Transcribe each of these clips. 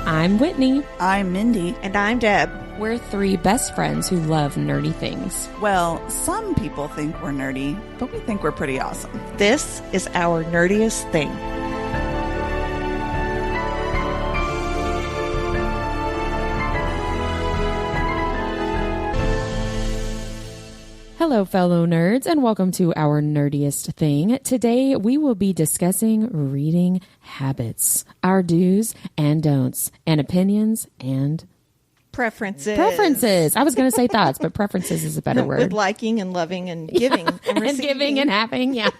I'm Whitney. I'm Mindy. And I'm Deb. We're three best friends who love nerdy things. Well, some people think we're nerdy, but we think we're pretty awesome. This is Our Nerdiest Thing. Hello, fellow nerds, and welcome to Our Nerdiest Thing. Today, we will be discussing reading habits, our do's and don'ts, and opinions and preferences. I was going to say thoughts, but preferences is a better word. With liking and loving and giving and receiving. And giving and having, yeah.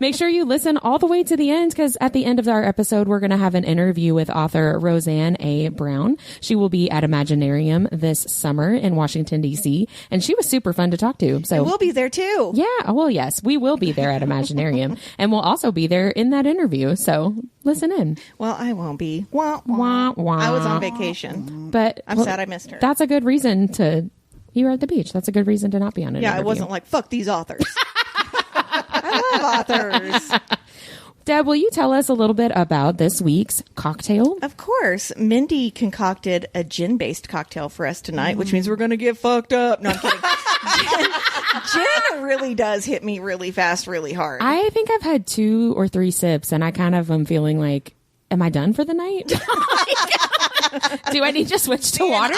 Make sure you listen all the way to the end, because at the end of our episode, we're going to have an interview with author Roseanne A. Brown. She will be at Imaginarium this summer in Washington, D.C., and she was super fun to talk to. So and we'll be there too. Yeah, well, yes, we will be there at Imaginarium, and we'll also be there in that interview. So listen in. Well, I won't be. Wah, Wah, wah. wah. I was on vacation, but I'm sad I missed her. That's a good reason to. You were at the beach. That's a good reason to not be on an interview. I wasn't like, fuck these authors. I love authors. Deb, will you tell us a little bit about this week's cocktail? Of course. Mindy concocted a gin-based cocktail for us tonight, which means we're going to get fucked up. No, I'm kidding. Gin really does hit me really fast, really hard. I think I've had 2 or 3 sips, and I kind of am feeling like, am I done for the night? Do I need to switch to water?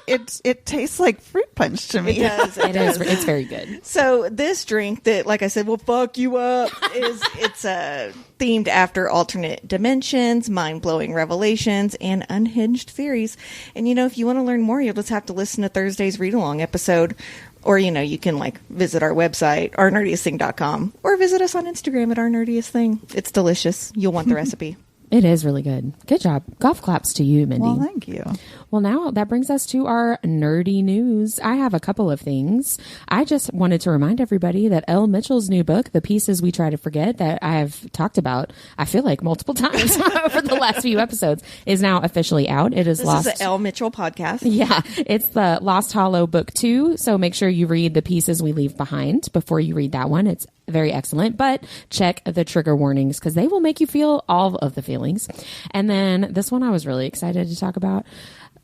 It tastes like fruit punch to me. It does. It does. It's very good. So this drink that, like I said, will fuck you up it's themed after alternate dimensions, mind-blowing revelations, and unhinged theories. And, if you want to learn more, you'll just have to listen to Thursday's read-along episode. Or, you can visit our website, ournerdiestthing.com, or visit us on Instagram at Our Nerdiest Thing. It's delicious. You'll want the recipe. It is really good. Good job. Golf claps to you, Mindy. Well, thank you. Well, now that brings us to our nerdy news. I have a couple of things. I just wanted to remind everybody that Elle Mitchell's new book, The Pieces We Try to Forget, that I've talked about, I feel like multiple times over the last few episodes, is now officially out. It is This is the Elle Mitchell podcast. Yeah, it's the Lost Hollow Book 2. So make sure you read The Pieces We Leave Behind before you read that one. It's very excellent, but check the trigger warnings because they will make you feel all of the feelings. And then this one I was really excited to talk about.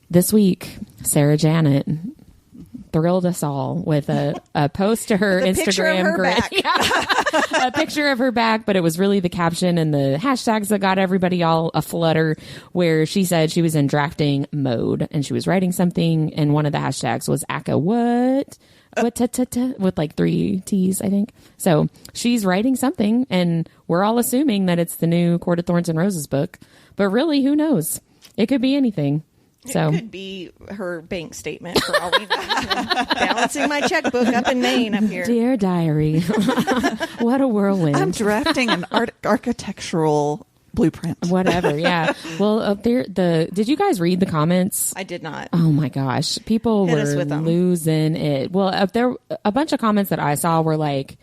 This week, Sarah Janet thrilled us all with a post to her Instagram grid. Yeah. A picture of her back, but it was really the caption and the hashtags that got everybody all aflutter, where she said she was in drafting mode and she was writing something, and one of the hashtags was Aka what? With like 3 T's, I think. So she's writing something, and we're all assuming that it's the new Court of Thorns and Roses book. But really, who knows? It could be anything. So it could be her bank statement for all we know. Balancing my checkbook up in Maine up here. Dear diary. What a whirlwind. I'm drafting an architectural blueprint. Whatever, yeah. Well, up there, did you guys read the comments? I did not. Oh my gosh. People were losing it. Well, up there, a bunch of comments that I saw were like,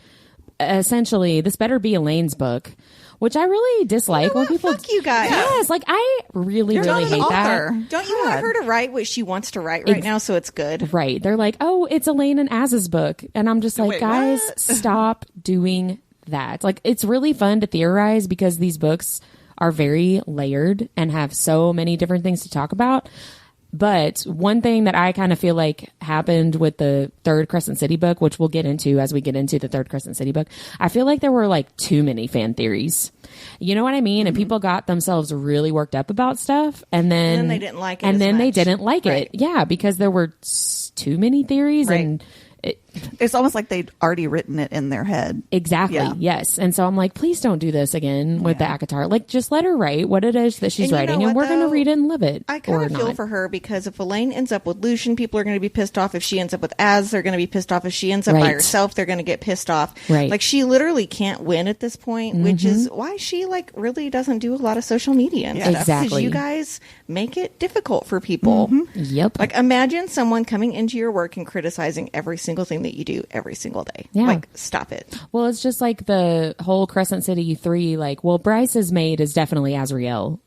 essentially, this better be Elaine's book, which I really dislike when people. Fuck you guys. Yes, I really hate that. Don't you want her to write what she wants to write right now, so it's good? Right. They're like, oh, it's Elaine and Az's book. And I'm just like, wait, guys, stop doing that. It's really fun to theorize because these books are very layered and have so many different things to talk about. But one thing that I kind of feel like happened with the third Crescent City book, which we'll get into as we get into the third Crescent City book, I feel like there were too many fan theories. You know what I mean? And people got themselves really worked up about stuff, and then they didn't like it. And then much. they didn't like it. Yeah, because there were too many theories, and it's almost like they'd already written it in their head. Exactly. Yeah. Yes. And so I'm like, please don't do this again with the ACOTAR. Just let her write what it is that she's writing, and we're going to read it and love it. I kind of feel for her, because if Elaine ends up with Lucian, people are going to be pissed off. If she ends up with Az, they're going to be pissed off. If she ends up by herself, they're going to get pissed off. Right. She literally can't win at this point, which is why she really doesn't do a lot of social media. Yeah, exactly. Because you guys make it difficult for people. Yep. Imagine someone coming into your work and criticizing every single thing that you do every single day. Yeah. Stop it. Well, it's just like the whole Crescent City 3, Bryce's maid is definitely Azrael.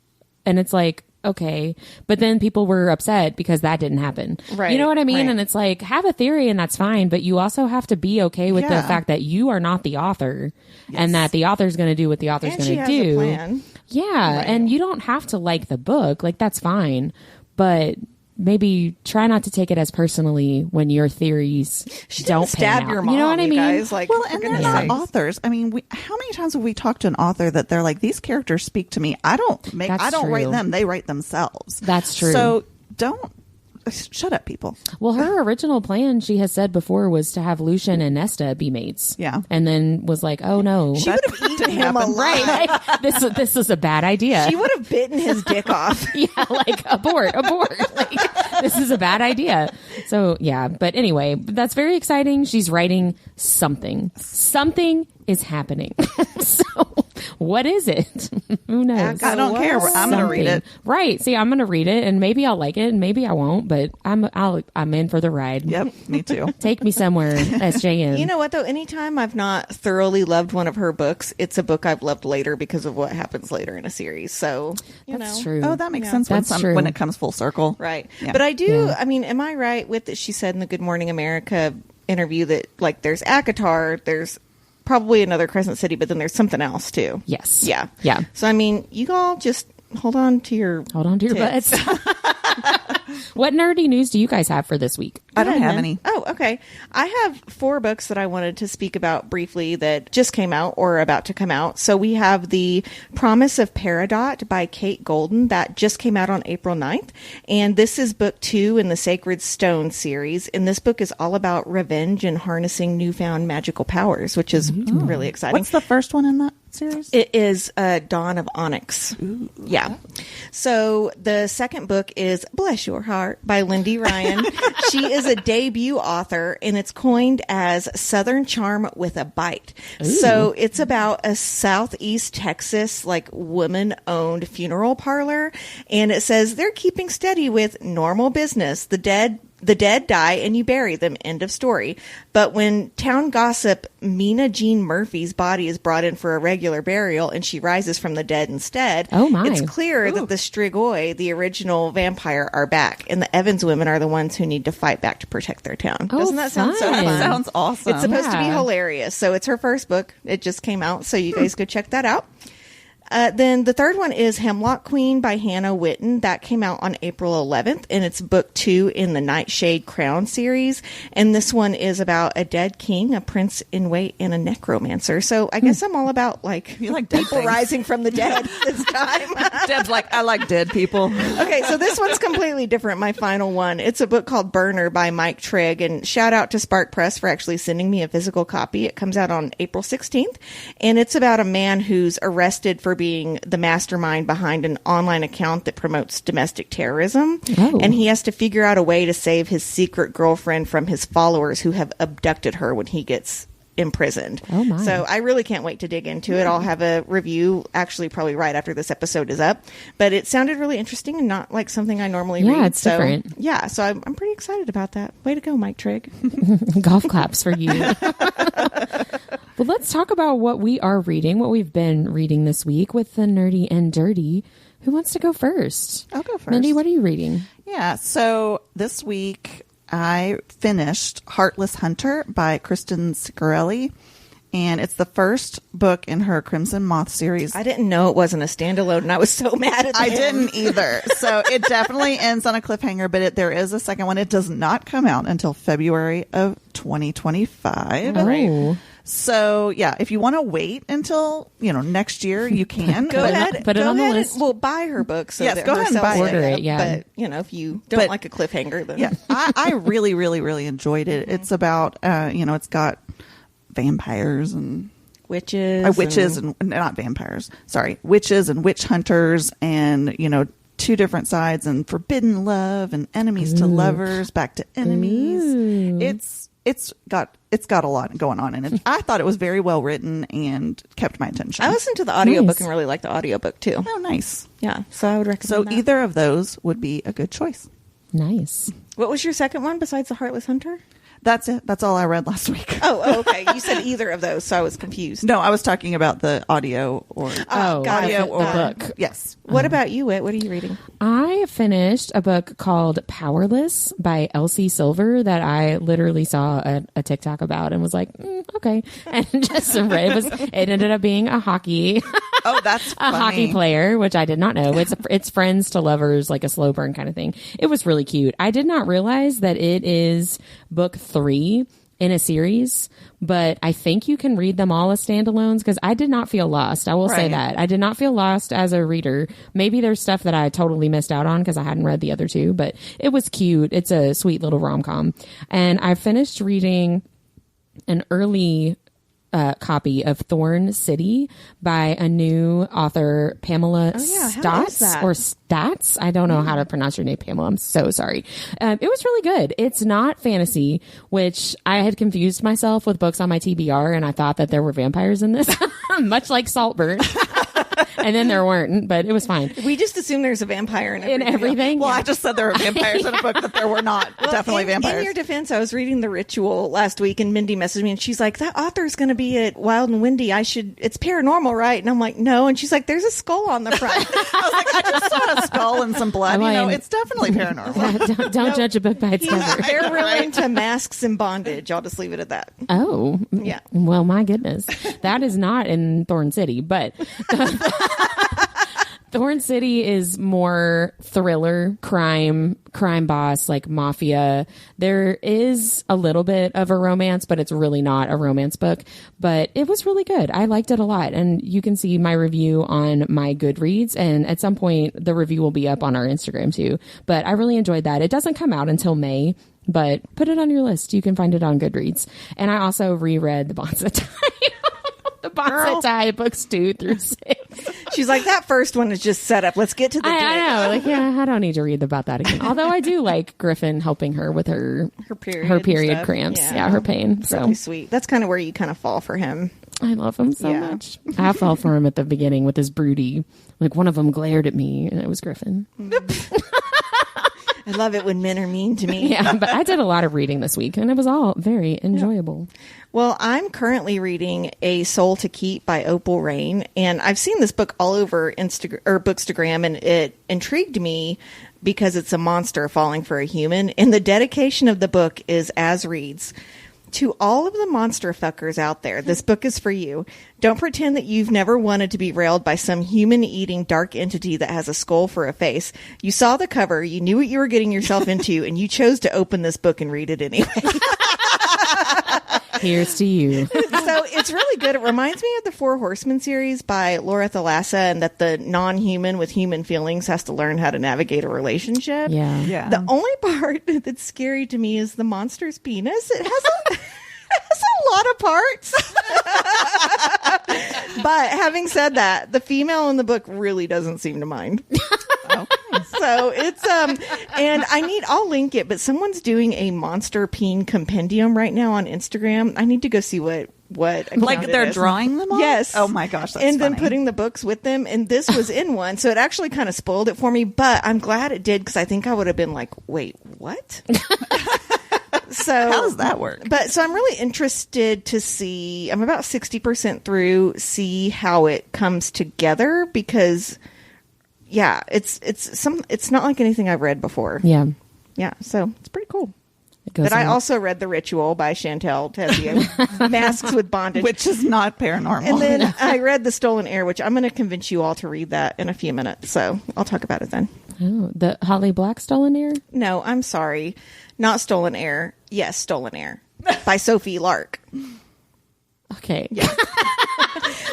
And it's like, okay. But then people were upset because that didn't happen. Right. You know what I mean? Right. And it's like, have a theory and that's fine, but you also have to be okay with the fact that you are not the author and that the author's going to do what the author's going to do. A plan. Yeah, and you don't have to like the book. Like, that's fine. But maybe try not to take it as personally when your theories don't stab pan out. your mom, you know what I mean? Guys, like, well, and they're not authors. I mean, how many times have we talked to an author that they're like, these characters speak to me. I don't write them. They write themselves. That's true. So don't shut up, people. Well, her original plan, she has said before, was to have Lucian and Nesta be mates. Yeah. And then was like, oh no. She would have eaten him alive. Right. This is a bad idea. She would have bitten his dick off. Yeah, like abort. Like, this is a bad idea. So yeah, but anyway, that's very exciting. She's writing something. Something is happening. So what is it? Who knows? I don't care. I'm going to read it. Right. See, I'm going to read it, and maybe I'll like it, and maybe I won't. But I'm in for the ride. Yep, me too. Take me somewhere, SJM. You know what, though? Anytime I've not thoroughly loved one of her books, it's a book I've loved later because of what happens later in a series. So, that's true. Oh, that makes sense true. when it comes full circle. Right. Yeah. But I do, I mean, am I right with that she said in the Good Morning America interview that, like, there's ACOTAR, there's probably another Crescent City, but then there's something else, too. Yes. Yeah. Yeah. So, I mean, you all just hold on to your butts. What nerdy news do you guys have for this week? I don't have any. Oh, okay. I have 4 books that I wanted to speak about briefly that just came out or are about to come out. So we have The Promise of Peridot by Kate Golden that just came out on April 9th. And this is book 2 in the Sacred Stone series. And this book is all about revenge and harnessing newfound magical powers, which is really exciting. What's the first one in that series? It is Dawn of Onyx. Ooh, yeah. So the second book is Bless Your Heart by Lindy Ryan. She is a debut author, and it's coined as Southern Charm with a Bite. Ooh. So it's about a Southeast Texas, like, woman-owned funeral parlor, and it says they're keeping steady with normal business. The dead die and you bury them. End of story. But when town gossip Mina Jean Murphy's body is brought in for a regular burial and she rises from the dead instead, it's clear that the Strigoi, the original vampire, are back. And the Evans women are the ones who need to fight back to protect their town. Doesn't that sound so fun? That sounds awesome. It's supposed to be hilarious. So it's her first book. It just came out. So you guys go check that out. Then the third one is Hemlock Queen by Hannah Witten. That came out on April 11th, and it's book 2 in the Nightshade Crown series. And this one is about a dead king, a prince in wait, and a necromancer. So I guess I'm all about, like, you like dead people things. Rising from the dead this time. Deb's like, I like dead people. Okay, so this one's completely different, my final one. It's a book called Burner by Mike Trigg, and shout out to Spark Press for actually sending me a physical copy. It comes out on April 16th, and it's about a man who's arrested for being the mastermind behind an online account that promotes domestic terrorism. Oh. And he has to figure out a way to save his secret girlfriend from his followers who have abducted her when he gets imprisoned. Oh my. So I really can't wait to dig into it. I'll have a review actually probably right after this episode is up. But it sounded really interesting and not like something I normally read. Yeah, it's different. Yeah, so I'm pretty excited about that. Way to go, Mike Trigg. Golf claps for you. Well, let's talk about what we are reading, what we've been reading this week with the Nerdy and Dirty. Who wants to go first? I'll go first. Mindy, what are you reading? Yeah, so this week I finished Heartless Hunter by Kristen Scarelli, and it's the first book in her Crimson Moth series. I didn't know it wasn't a standalone, and I was so mad at the I end. didn't either. So it definitely ends on a cliffhanger, but there is a second one. It does not come out until February of 2025. Oh. Right. So, yeah, if you want to wait until, next year, you can. Go ahead. Put it on the list. We'll buy her book. So yes, that go ahead and buy order it. Yeah. But, if you don't like a cliffhanger, then. Yeah, I really, really, really enjoyed it. It's about, it's got vampires and witches. And not vampires. Sorry. Witches and witch hunters and, two different sides and forbidden love and enemies to lovers, back to enemies. Ooh. It's got a lot going on in it. I thought it was very well written and kept my attention. I listened to the audiobook and really liked the audiobook too. Oh, nice. Yeah, so I would recommend So that. either of those would be a good choice. Nice. What was your second one besides The Heartless Hunter? That's it. That's all I read last week. Oh, okay. You said either of those, so I was confused. No, I was talking about the audio or audio or book. Yes. What about you, Whit? What are you reading? I finished a book called Powerless by Elsie Silver that I literally saw a TikTok about and was like, okay, and just read. It ended up being a hockey. Oh, that's a funny. hockey player, which I did not know. It's friends to lovers, like a slow burn kind of thing. It was really cute. I did not realize that it is book 3 in a series, but I think you can read them all as standalones because I did not feel lost. I will say that. I did not feel lost as a reader. Maybe there's stuff that I totally missed out on because I hadn't read the other 2, but it was cute. It's a sweet little rom-com. And I finished reading an early copy of Thorn City by a new author, Pamela Statz or Statz. I don't know how to pronounce your name, Pamela. I'm so sorry. It was really good. It's not fantasy, which I had confused myself with books on my TBR, and I thought that there were vampires in this, much like Saltburn. And then there weren't, but it was fine. We just assume there's a vampire in everything. Well, I just said there were vampires in a book, but there were not. Well, definitely vampires. In your defense, I was reading The Ritual last week, and Mindy messaged me, and she's like, that author's going to be at Wild and Windy. It's paranormal, right? And I'm like, no. And she's like, there's a skull on the front. I was like, I just saw a skull and some blood. It's definitely paranormal. Don't judge a book by its cover. They're really into masks and bondage. I'll just leave it at that. Oh. Yeah. Well, my goodness. That is not in Thorn City, but... Thorn City is more thriller, crime boss, like mafia. There is a little bit of a romance, but it's really not a romance book. But it was really good. I liked it a lot. And you can see my review on my Goodreads. And at some point, the review will be up on our Instagram too. But I really enjoyed that. It doesn't come out until May, but put it on your list. You can find it on Goodreads. And I also reread The Bonsatai. The Bonsatai books 2 through 6. She's like, that first one is just set up. Let's get to the I know. Like, yeah, I don't need to read about that again. Although I do like Griffin helping her with her period cramps. Yeah, her pain. So really sweet. That's kind of where you kind of fall for him. I love him so much. I fell for him at the beginning with his broody. Like, one of them glared at me, and it was Griffin. I love it when men are mean to me. Yeah, but I did a lot of reading this week, and it was all very enjoyable. Well, I'm currently reading A Soul to Keep by Opal Rain, and I've seen this book all over Bookstagram, and it intrigued me because it's a monster falling for a human. And the dedication of the book is as reads. To all of the monster fuckers out there, this book is for you. Don't pretend that you've never wanted to be railed by some human-eating dark entity that has a skull for a face. You saw the cover, you knew what you were getting yourself into, and you chose to open this book and read it anyway. Here's to you. So it's really good. It reminds me of the Four Horsemen series by Laura Thalassa, and that the non-human with human feelings has to learn how to navigate a relationship. Yeah. The only part that's scary to me is the monster's penis. It has a lot of parts. But having said that, the female in the book really doesn't seem to mind. So it's and I'll link it, but someone's doing a monster peen compendium right now on Instagram. I need to go see what like they're drawing them all? Yes. Oh my gosh, that's and funny. then putting the books with them, and this was in one, so it actually kind of spoiled it for me, but I'm glad it did, because I think I would have been like, wait, what? So how does that work? But so I'm really interested to see, I'm about 60% through, see how it comes together, because it's not like anything I've read before. Yeah. So it's pretty cool. But I also read The Ritual by Chantal Tezier, Masks with Bondage, which is not paranormal. And then I read The Stolen Heir, which I'm going to convince you all to read that in a few minutes. So I'll talk about it then. Oh, the Holly Black Stolen Heir? No, I'm sorry. Not Stolen Heir. Yes, Stolen Heir by Sophie Lark. Okay. Yeah.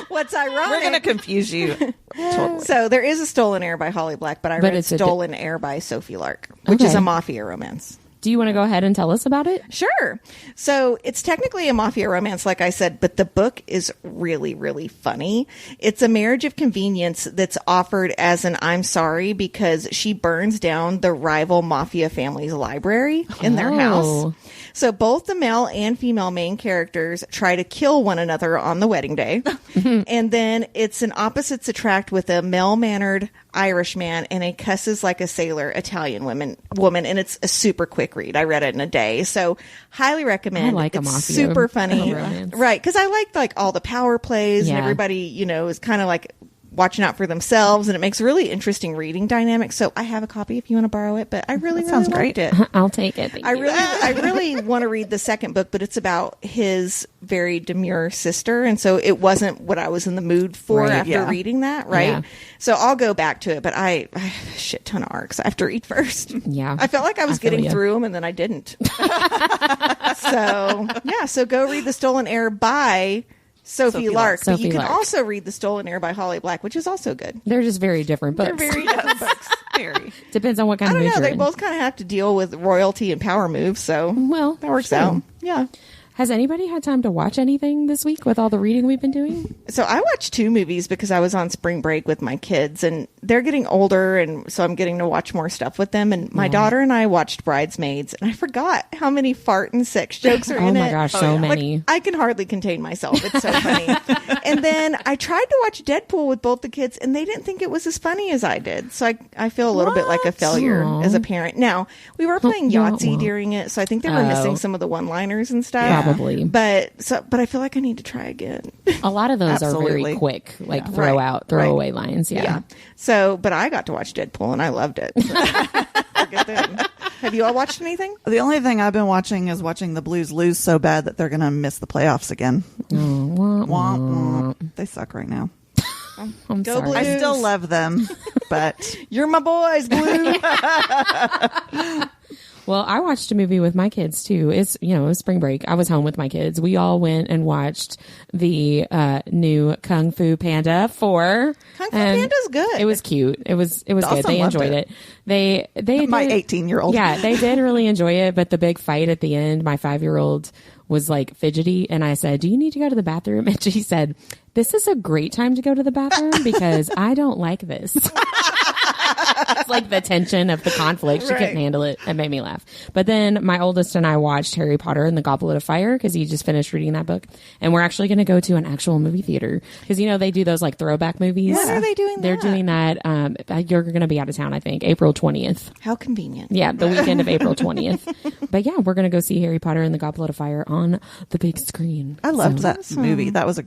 What's ironic? We're going to confuse you. Totally. So there is a Stolen Heir by Holly Black, but I read Stolen Heir by Sophie Lark, which is a mafia romance. Do you want to go ahead and tell us about it? Sure. So it's technically a mafia romance, like I said, but the book is really, really funny. It's a marriage of convenience that's offered as an I'm sorry because she burns down the rival mafia family's library in their house. So both the male and female main characters try to kill one another on the wedding day. And then it's an opposites attract with a male-mannered Irish man and a cusses like a sailor Italian woman. And it's a super quick quick read. I read it in a day. So highly recommend. I like a it's mafia super funny. romance. Right. Because I like all the power plays and Yeah. everybody, is kind of like watching out for themselves, and it makes a really interesting reading dynamic. So I have a copy if you want to borrow it, but I really sounds liked great. it. I'll take it. Thank you. I really want to read the second book, but it's about his very demure sister, and so it wasn't what I was in the mood for Right, after yeah. reading that. Right, Yeah. so I'll go back to it, but I have a shit ton of arcs I have to read first. Yeah. I felt like I was feel getting ya. through them, and then I didn't. So go read The Stolen Heir by Sophie Lark. But Sophie you can Lark. also read The Stolen Heir by Holly Black, which is also good. They're just very different books. They're very different books. Very. Depends on what kind I of don't mood know. you're They in. both kind of have to deal with royalty and power moves, so Well, that works true. out. Yeah. Has anybody had time to watch anything this week with all the reading we've been doing? So I watched 2 movies because I was on spring break with my kids, and they're getting older, and so I'm getting to watch more stuff with them. And my daughter and I watched Bridesmaids, and I forgot how many fart and sex jokes are Oh in my it. gosh, so Like, many. I can hardly contain myself. It's so funny. And then I tried to watch Deadpool with both the kids, and they didn't think it was as funny as I did. So I feel a little bit like a failure Aw. as a parent. Now, we were playing Yahtzee Aw. during it, so I think they were missing some of the one-liners and stuff. Probably. But I feel like I need to try again. A lot of those are Absolutely. very quick, like Right. throwaway lines. Yeah. So, but I got to watch Deadpool and I loved it. So, a good thing. Have you all watched anything? The only thing I've been watching is watching the Blues lose so bad that they're going to miss the playoffs again. Wah, Womp, womp. They suck right now. I'm Go sorry. Blues. I still love them, but You're my boys, Blue. Well, I watched a movie with my kids too. It was spring break. I was home with my kids. We all went and watched the new Kung Fu Panda 4. Kung Fu Panda's good. It was cute. It was good. Dawson They loved enjoyed it. it. They my did- 18-year-old. Yeah, they did really enjoy it, but the big fight at the end, my 5-year-old was like fidgety, and I said, "Do you need to go to the bathroom?" And she said, "This is a great time to go to the bathroom because I don't like this." It's like the tension of the conflict. She couldn't Right. handle it. It made me laugh. But then my oldest and I watched Harry Potter and the Goblet of Fire because he just finished reading that book. And we're actually going to go to an actual movie theater because, they do those like throwback movies. When are they doing They're that? doing that. You're going to be out of town, I think, April 20th. How convenient. Yeah, the weekend of April 20th. But yeah, we're going to go see Harry Potter and the Goblet of Fire on the big screen. I loved So- that movie. That was a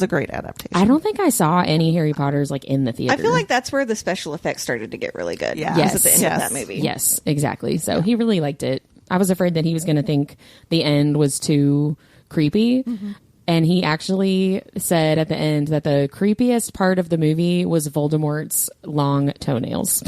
great adaptation. I don't think I saw any Harry Potters like in the theater. I feel like that's where the special effects started to get really good. Yeah. Was Yes. at the end Yes. of that movie. Yes, exactly. So he really liked it. I was afraid that he was going to think the end was too creepy. And he actually said at the end that the creepiest part of the movie was Voldemort's long toenails.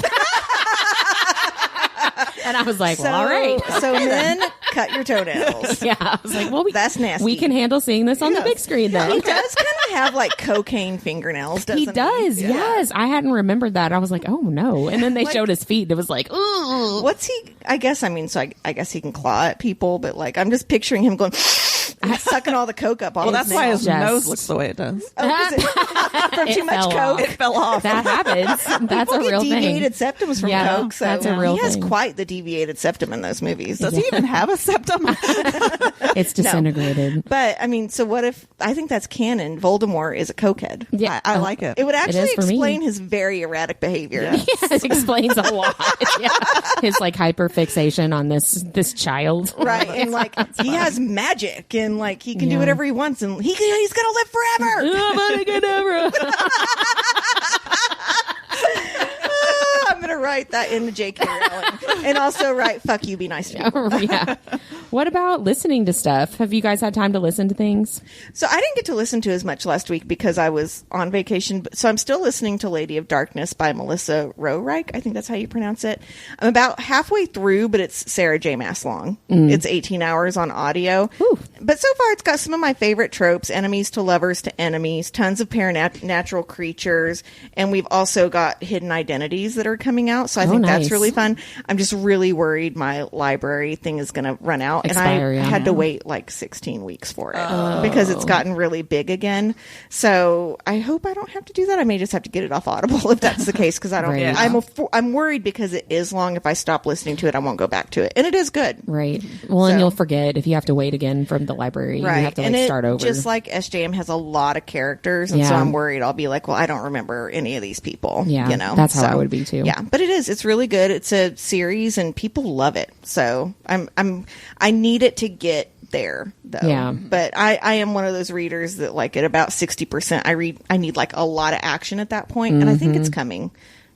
And I was like, well, all right. So men, cut your toenails. Yeah, I was like, well, That's nasty. we can handle seeing this on the big screen then. He does kind of have like cocaine fingernails, doesn't he? He does, Yeah. yes. I hadn't remembered that. I was like, oh no. And then they showed his feet. It was like, ooh. What's he? I guess guess he can claw at people, but like I'm just picturing him going sucking all the coke up. Well, that's why his Just- nose looks the way it does. from too much fell coke. off. It fell off. That happens. That's a People real get deviated thing. septums from Yeah, coke, so that's a real he has thing. quite the deviated septum in those movies. Does he even have a septum? It's disintegrated. But I mean, so what if I think that's canon? Voldemort is a cokehead. Yeah. I like it. It would actually is for me. explain his very erratic behavior. Yes, it explains a lot. Yeah. His like hyperfixation on this child. Right, and like he has magic, and like he can do Yeah. whatever he wants, and he's gonna live forever. I'm gonna write that into J.K. Rowling, and also write "fuck you, be nice to me." Yeah. What about listening to stuff? Have you guys had time to listen to things? So I didn't get to listen to as much last week because I was on vacation. So I'm still listening to Lady of Darkness by Melissa Rohrreich. I think that's how you pronounce it. I'm about halfway through, but it's Sarah J. Maas long. It's 18 hours on audio. Ooh. But so far it's got some of my favorite tropes, enemies to lovers to enemies, tons of natural creatures, and we've also got hidden identities that are coming out. So I think nice. that's really fun. I'm just really worried my library thing is going to run out. Expire, and I yeah. had to wait like 16 weeks for it because it's gotten really big again. So I hope I don't have to do that. I may just have to get it off Audible if that's the case because I don't. Right. I'm worried because it is long. If I stop listening to it, I won't go back to it, and it is good. Right. Well, and So- you'll forget if you have to wait again from the library. Right. You have to and start over. Just like SJM has a lot of characters, and so I'm worried I'll be like, well, I don't remember any of these people. Yeah, you know, that's how I would be too. Yeah, but it's really good. It's a series, and people love it. So I need it to get there though. Yeah. But I am one of those readers that like at about 60% I need like a lot of action at that point, and I think it's coming.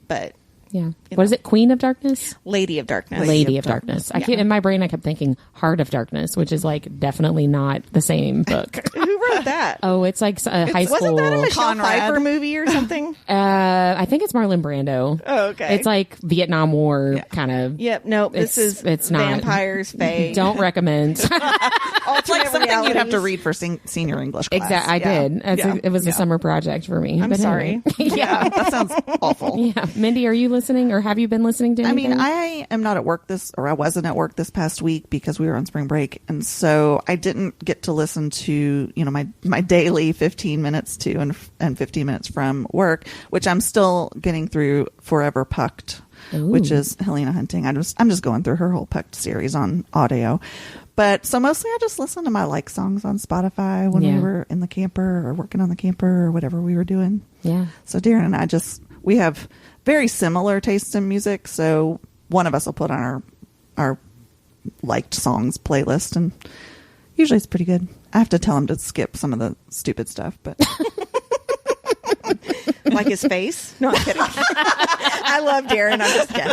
But yeah. What is it? Queen of Darkness? Lady of Darkness. Lady of Darkness. In my brain I kept thinking Heart of Darkness, which is like definitely not the same book. Who wrote that? Oh, it's like a high school. Wasn't that a Michelle Conrad. Pfeiffer movie or something? I think it's Marlon Brando. Oh, okay. It's like Vietnam War kind of. Yep. Nope. It's not vampires. Fae. Don't recommend. It's like something realities. you'd have to read for senior English class. Exactly. I did. It was a summer project for me. I'm sorry. Anyway. Yeah, that sounds awful. Yeah. Mindy, are you listening, or have you been listening to anything? I mean, I am not at work I wasn't at work this past week because we were on spring break. And so I didn't get to listen to, my daily 15 minutes to and 15 minutes from work, which I'm still getting through Forever Pucked, which is Helena Hunting. I'm just going through her whole Pucked series on audio. But so mostly I just listen to my songs on Spotify when we were in the camper or working on the camper or whatever we were doing. Yeah. So Darren and I we have very similar tastes in music. So one of us will put on our liked songs playlist, and usually it's pretty good. I have to tell him to skip some of the stupid stuff, but Like his face? No, I'm kidding. I love Darren.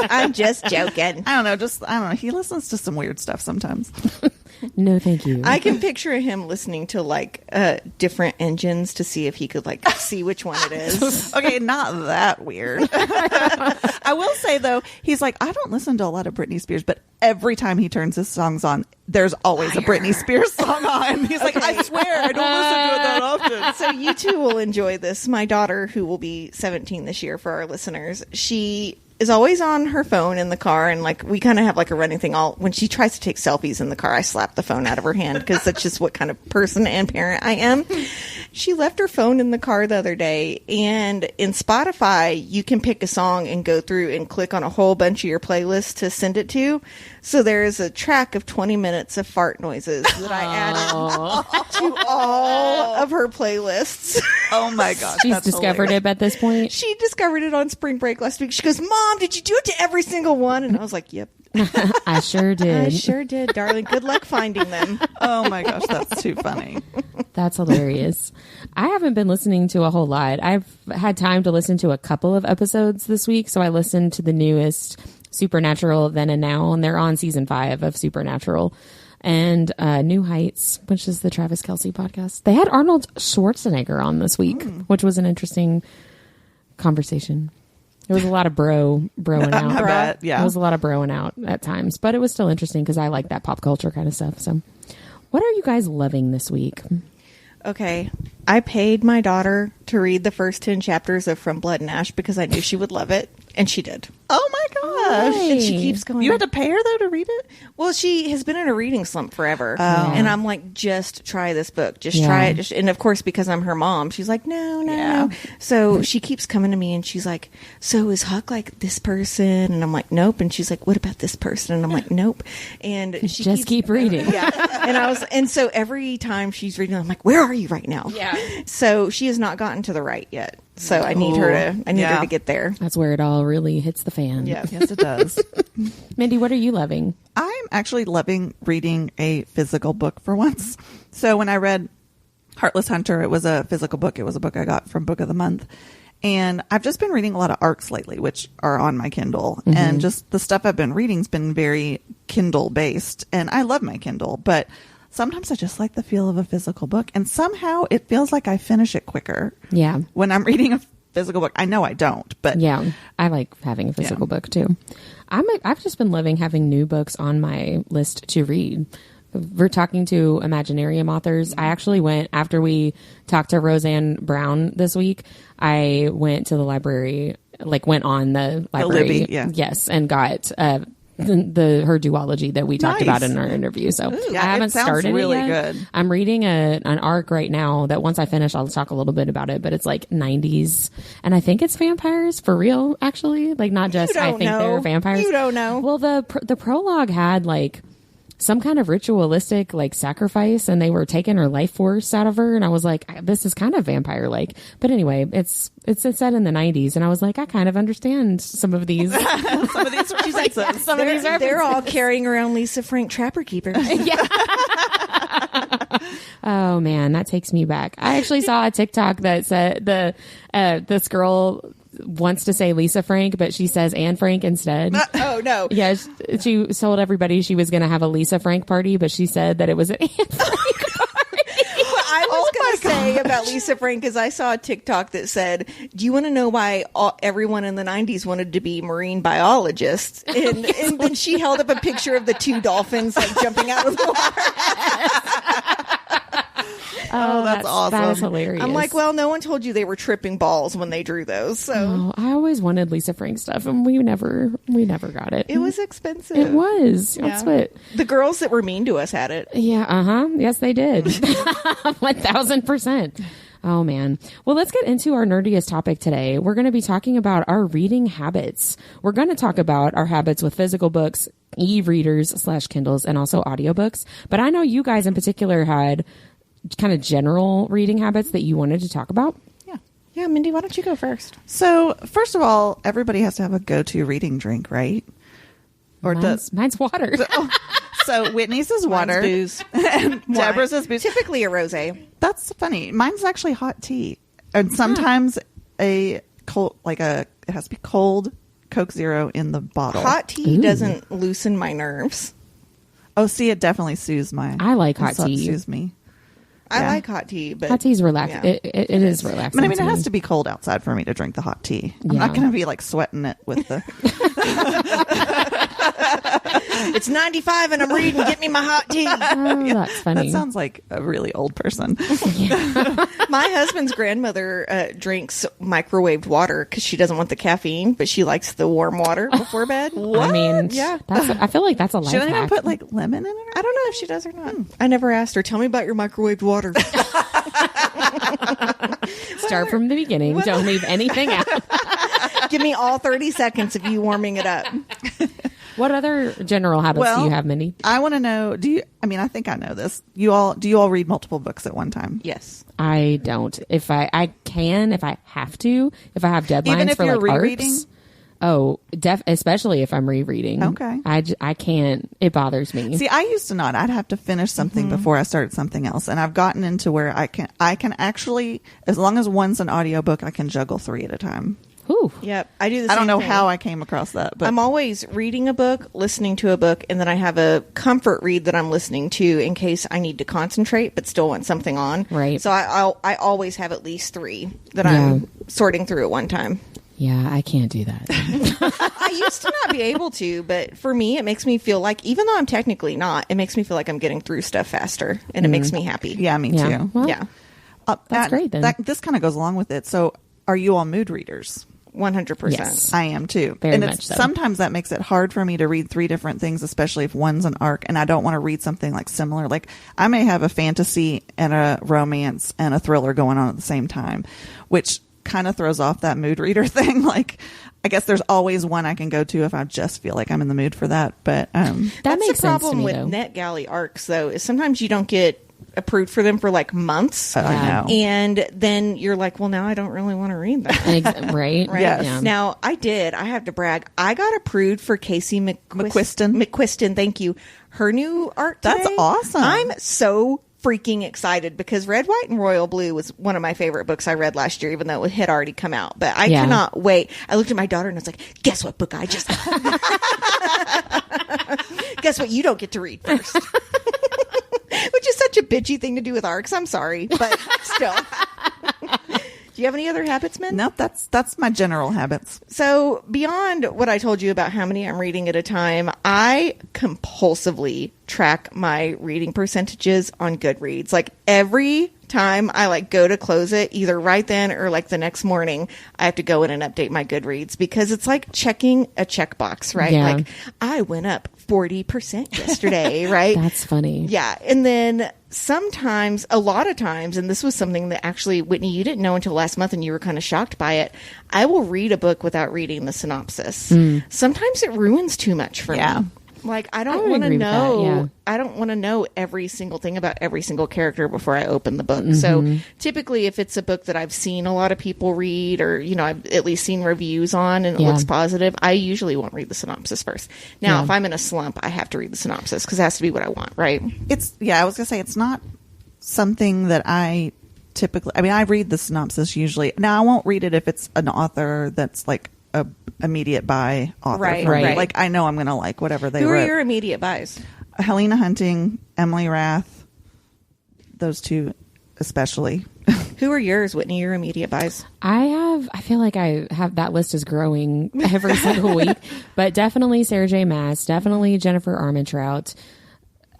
I'm just joking. I don't know. He listens to some weird stuff sometimes. No, thank you. I can picture him listening to different engines to see if he could see which one it is. Okay, not that weird. I will say though, he's like, I don't listen to a lot of Britney Spears, but every time he turns his songs on, there's always a Britney Spears song on. He's like, I swear, I don't listen to it that often. So you two will enjoy this. My daughter, who will be 17 this year for our listeners, she is always on her phone in the car, and we kind of have a running thing. When she tries to take selfies in the car, I slap the phone out of her hand because that's just what kind of person and parent I am. She left her phone in the car the other day, and in Spotify you can pick a song and go through and click on a whole bunch of your playlists to send it to. So there is a track of 20 minutes of fart noises that I added to all of her playlists. Oh my gosh. She's discovered it at this point. She discovered it on spring break last week. She goes, Mom, did you do it to every single one? And I was like, yep. I sure did. I sure did, darling. Good luck finding them. Oh my gosh, that's too funny. That's hilarious. I haven't been listening to a whole lot. I've had time to listen to a couple of episodes this week, so I listened to the newest Supernatural Then and Now, and they're on season 5 of Supernatural. And New Heights, which is the Travis Kelce podcast. They had Arnold Schwarzenegger on this week, which was an interesting conversation. There was a lot of broing out. I bet, yeah. There was a lot of broing out at times, but it was still interesting because I like that pop culture kind of stuff. So what are you guys loving this week? Okay. I paid my daughter to read the first 10 chapters of From Blood and Ash because I knew she would love it, and she did. Oh my gosh. Hey. And she keeps going. You had to pay her though to read it? Well, she has been in a reading slump forever. Oh. And I'm like, just try this book. Just try it. And of course, because I'm her mom, she's like, no. So she keeps coming to me and she's like, so is Huck like this person? And I'm like, nope. And she's like, what about this person? And I'm like, nope. And she Just keep reading. Yeah. And so every time she's reading, I'm like, where are you right now? Yeah. So she has not gotten to the right yet. So I need her to get there. That's where it all really hits the fan. Yeah. Yes, it does. Mindy, what are you loving? I'm actually loving reading a physical book for once. So when I read Heartless Hunter, it was a physical book. It was a book I got from Book of the Month. And I've just been reading a lot of ARCs lately, which are on my Kindle. Mm-hmm. And just the stuff I've been reading has been very Kindle based. And I love my Kindle, but sometimes I just like the feel of a physical book. And somehow it feels like I finish it quicker. Yeah. When I'm reading a physical book. I know I don't, but yeah, I like having a physical book too. I've just been loving having new books on my list to read. We're talking to Imaginarium authors. I actually went, after we talked to Roseanne Brown this week, I went to the library, went on the library. Libby, yeah. Yes, and got her duology that we talked about in our interview. So I haven't started really it yet. good. I'm reading an arc right now that once I finish, I'll talk a little bit about it, but it's 90s. And I think it's vampires for real, actually. Not just I think they're vampires. You don't know. Well, the prologue had some kind of ritualistic like sacrifice, and they were taking her life force out of her. And I was like, this is kind of vampire-like. But anyway, it's set in the 90s, and I was like, I kind of understand some of these. Some of these references. They're all carrying around Lisa Frank Trapper Keeper. Yeah. Oh man, that takes me back. I actually saw a TikTok that said this girl wants to say Lisa Frank, but she says Anne Frank instead. Oh no. Yeah, she told everybody she was going to have a Lisa Frank party, but she said that it was an Anne Frank party. What I was going to say about Lisa Frank is I saw a TikTok that said, do you want to know why everyone in the 90s wanted to be marine biologists? And then she held up a picture of the two dolphins like jumping out of the water. Oh, that's awesome. That is hilarious. I'm like, well, no one told you they were tripping balls when they drew those. So I always wanted Lisa Frank stuff, and we never got it. it was expensive. It was. That's what the girls that were mean to us had it. Yeah. Yes, they did. 1000%. Oh man. Well, let's get into our nerdiest topic today. We're going to be talking about our reading habits. We're going to talk about our habits with physical books, e-readers / Kindles, and also audiobooks. But I know you guys in particular had kind of general reading habits that you wanted to talk about. Yeah, Mindy, why don't you go first? So, first of all, everybody has to have a go-to reading drink, right? Or mine's water. So Whitney's is water. Mine's booze. And Deborah's is booze. Typically a rosé. That's funny. Mine's actually hot tea. And sometimes a cold, it has to be cold Coke Zero in the bottle. Hot tea doesn't loosen my nerves. Oh, see, it definitely soothes I like hot tea. Soothes me. I like hot tea, but hot tea's relaxing. Yeah. It is relaxing. But I mean, it has to be cold outside for me to drink the hot tea. I'm not going to be like sweating it with the. It's 95 and I'm reading. Get me my hot tea. Oh, that's funny. That sounds like a really old person. My husband's grandmother drinks microwaved water because she doesn't want the caffeine, but she likes the warm water before bed. I mean, Yeah. I feel like that's a life She doesn't even hack. put like lemon in it. I don't know if she does or not. I never asked her. Tell me about your microwaved water. Start from the beginning. Don't leave anything out. Give me all 30 seconds of you warming it up. What other general habits do you have, Mindy? I want to know, I think I know this. Do you all read multiple books at one time? Yes. I don't. If I have to, if I have deadlines Even if for you're like rereading? arcs. Oh, especially if I'm rereading. Okay. I can't. It bothers me. See, I used to not. I'd have to finish something before I started something else. And I've gotten into where I can actually, as long as one's an audiobook, I can juggle 3 at a time. Ooh. Yep. I do the I same don't know thing. how I came across that, but I'm always reading a book, listening to a book, and then I have a comfort read that I'm listening to in case I need to concentrate but still want something on. Right. So I always have at least 3 that I'm sorting through at one time. Yeah, I can't do that. I used to not be able to, but for me, it makes me feel like, even though I'm technically not, it makes me feel like I'm getting through stuff faster, and it makes me happy. yeah, me Yeah. too. Well, Yeah. that's great then. This kind of goes along with it. So are you all mood readers? 100%. Yes. I am too. Very and much so. Sometimes that makes it hard for me to read 3 different things, especially if one's an arc and I don't want to read something like similar. Like I may have a fantasy and a romance and a thriller going on at the same time, which kind of throws off that mood reader thing. Like I guess there's always one I can go to if I just feel like I'm in the mood for that. But that That's makes the sense to problem me, with though. NetGalley arcs, though, is sometimes you don't get approved for them for like months. I know. And then you're like, well, now I don't really want to read that. Right? Right? Yes. Yeah. Now, I have to brag. I got approved for Casey McQuiston. McQuiston, thank you. Her new art That's today. awesome. I'm so freaking excited because Red, White, and Royal Blue was one of my favorite books I read last year, even though it had already come out. But I cannot wait. I looked at my daughter and I was like, guess what book I just got? Guess what you don't get to read first? Which is such a bitchy thing to do with arcs. I'm sorry, but still. Do you have any other habits, Min? nope, that's my general habits. So beyond what I told you about how many I'm reading at a time, I compulsively track my reading percentages on Goodreads. Like every time I like go to close it, either right then or like the next morning, I have to go in and update my Goodreads because it's like checking a checkbox, right? Yeah. Like I went up 40% yesterday, right? That's funny. Yeah. And then sometimes, a lot of times, and this was something that actually, Whitney, you didn't know until last month and you were kind of shocked by it. I will read a book without reading the synopsis. Sometimes it ruins too much for me. Like, I I don't would want to agree with that, know. yeah. I don't want to know every single thing about every single character before I open the book. So typically, if it's a book that I've seen a lot of people read, or I've at least seen reviews on, and it looks positive, I usually won't read the synopsis first. Now, if I'm in a slump, I have to read the synopsis because it has to be what I want, right? I was gonna say it's not something that I typically. I mean, I read the synopsis usually. Now, I won't read it if it's an author that's like a immediate buy author. Right, for me. right. Like, I know I'm gonna like whatever they Who wrote. are your immediate buys? Helena Hunting, Emily Rath, those two especially. Who are yours, Whitney? Your immediate buys? I feel like I have that list is growing every single week, but definitely Sarah J. Maas, definitely Jennifer Armentrout.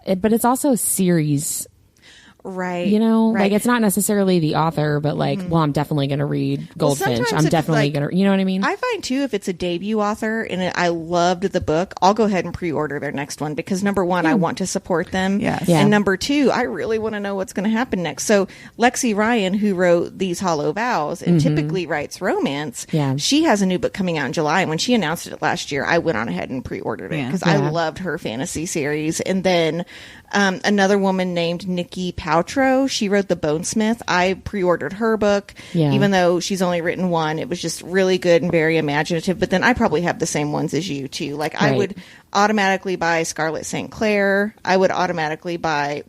But it's also a series. Right. Like right. it's not necessarily the author, but like, well, I'm definitely going to read Goldfinch. sometimes I'm if, definitely like, going to, you know what I mean? I find too, if it's a debut author and I loved the book, I'll go ahead and pre-order their next one because number one, I want to support them. Yes. Yeah. And number two, I really want to know what's going to happen next. So Lexi Ryan, who wrote These Hollow Vows and typically writes romance, she has a new book coming out in July. And when she announced it last year, I went on ahead and pre-ordered it because I loved her fantasy series. And then another woman named Nikki Paltrow, she wrote The Bonesmith. I pre-ordered her book, even though she's only written one. It was just really good and very imaginative. But then I probably have the same ones as you too. Like I would automatically buy Scarlett St. Clair. I would automatically buy,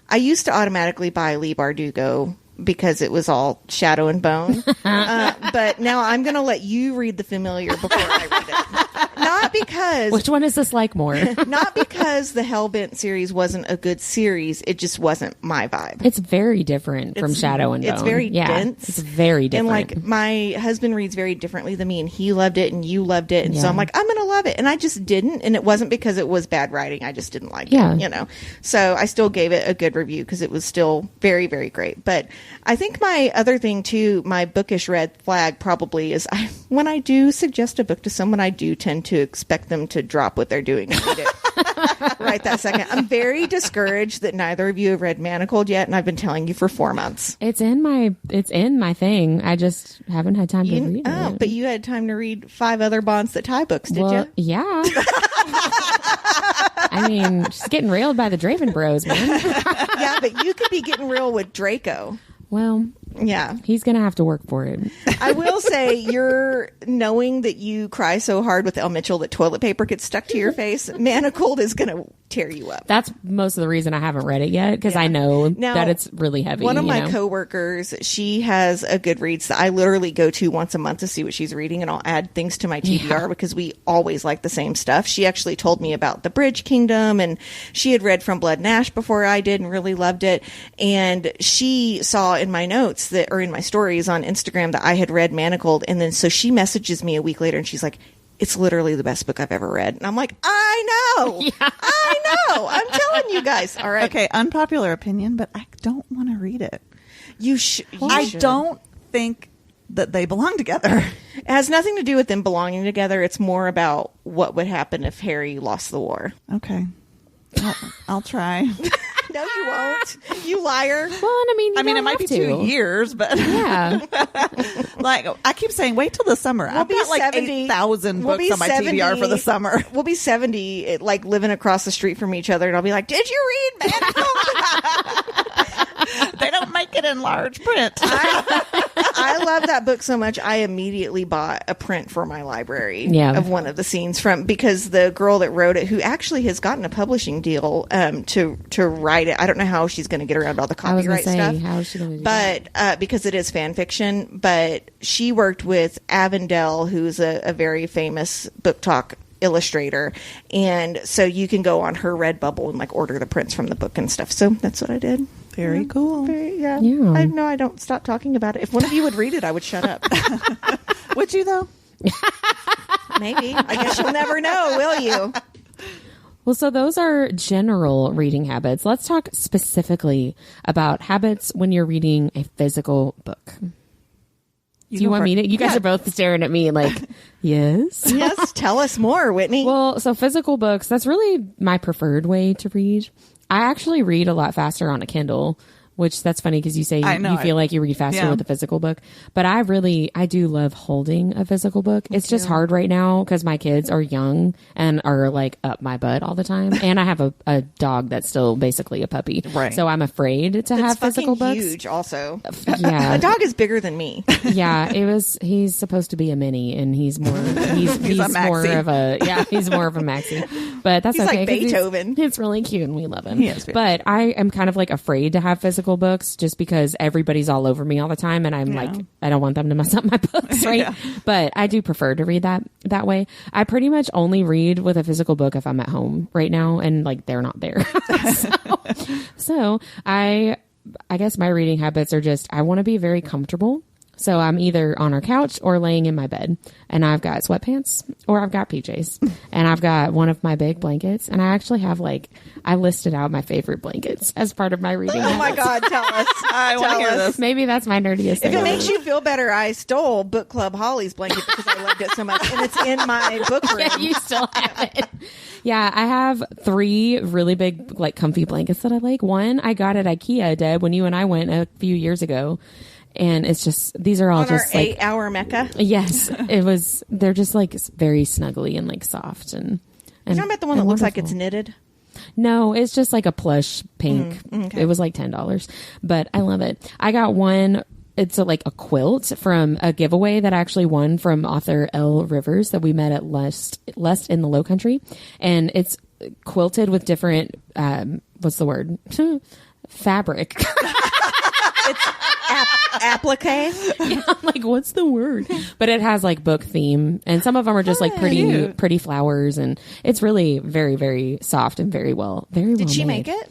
I used to automatically buy Leigh Bardugo because it was all shadow and bone. But now I'm going to let you read The Familiar before I read it. Not because... Which one is this like more? Not because the Hellbent series wasn't a good series. It just wasn't my vibe. It's very different from Shadow and Bone. It's very dense. It's very different. And like my husband reads very differently than me, and he loved it and you loved it. And so I'm like, I'm going to love it. And I just didn't. And it wasn't because it was bad writing. I just didn't like it, So I still gave it a good review because it was still very, very great. But I think my other thing too, my bookish red flag probably is when I do suggest a book to someone, I do tend to expect them to drop what they're doing and read it right that second. I'm very discouraged that neither of you have read Manacled yet, and I've been telling you for 4 months. It's in my thing. I just haven't had time to read it. But you had time to read 5 other Bonds That Tie books, did you? Yeah. I mean, she's getting railed by the Draven Bros, man. Yeah, but you could be getting real with Draco. Well, yeah, he's gonna have to work for it. I will say, you're knowing that you cry so hard with El Mitchell that toilet paper gets stuck to your face. Manacled is gonna tear you up. That's most of the reason I haven't read it yet, because I know that it's really heavy. One of my coworkers, she has a Goodreads that I literally go to once a month to see what she's reading, and I'll add things to my TBR because we always like the same stuff. She actually told me about The Bridge Kingdom, and she had read From Blood and Ash before I did and really loved it. And she saw in my notes or in my stories on Instagram that I had read Manacled, and then so she messages me a week later and she's like, it's literally the best book I've ever read. And I'm like, I know. I know. I'm telling you guys. All right. Okay, unpopular opinion, but I don't want to read it. You should. I don't think that they belong together. It has nothing to do with them belonging together. It's more about what would happen if Harry lost the war. Okay. I'll try. No, you won't. You liar. Well, I mean, it might be 2 years, but like I keep saying, wait till the summer. I've got like 8,000 books on my TBR for the summer. We'll be 70, like living across the street from each other, and I'll be like, "Did you read Manacled?" They don't make it in large print. I love that book so much. I immediately bought a print for my library of one of the scenes because the girl that wrote it, who actually has gotten a publishing deal to write it. I don't know how she's going to get around all the copyright stuff. How is she going to do that? But because it is fan fiction, but she worked with Avondale, who's a very famous book talk illustrator, and so you can go on her Redbubble and like order the prints from the book and stuff. So that's what I did. Very cool. I know I don't stop talking about it. If one of you would read it, I would shut up. Would you though? Maybe. I guess you'll never know, will you? Well, so those are general reading habits. Let's talk specifically about habits when you're reading a physical book. Do you want me to? You guys are both staring at me like, yes. Yes. Tell us more, Whitney. Well, so physical books, that's really my preferred way to read. I actually read a lot faster on a Kindle, which that's funny because you say I know, you feel like you read faster with a physical book. But I do love holding a physical book. It's just hard right now because my kids are young and are like up my butt all the time. And I have a dog that's still basically a puppy. Right. So I'm afraid to have physical books. Huge also. Yeah. A dog is bigger than me. Yeah. He's supposed to be a mini and he's more of a maxi. But that's He's okay. like Beethoven. It's really cute and we love him. Yes, but I am kind of like afraid to have physical books just because everybody's all over me all the time and I'm like, I don't want them to mess up my books, right? But I do prefer to read that way. I pretty much only read with a physical book if I'm at home right now and like they're not there. so I guess my reading habits are just I want to be very comfortable. So I'm either on our couch or laying in my bed and I've got sweatpants or I've got PJs and I've got one of my big blankets and I actually have I listed out my favorite blankets as part of my reading. Oh my God, tell us. I want to hear this. Maybe that's my nerdiest thing. If it makes you feel better, I stole Book Club Holly's blanket because I loved it so much and it's in my book room. Yeah, you still have it. Yeah, I have 3 really big like comfy blankets that I like. One I got at IKEA, Deb, when you and I went a few years ago. And it's just, these are all on just our like 8-hour Mecca. Yes, they're just like very snuggly and like soft and You're talking about the one that looks like it's wonderful. knitted? No, it's just like a plush pink. Okay. It was like $10, but I love it. I got one. It's like a quilt from a giveaway that I actually won from author L. Rivers that we met at Lust in the Low Country, and it's quilted with different what's the word? Fabric. It's applique. Yeah, like what's the word? But it has like book theme, and some of them are just like pretty flowers, and it's really very, very soft and very well. Did she make it?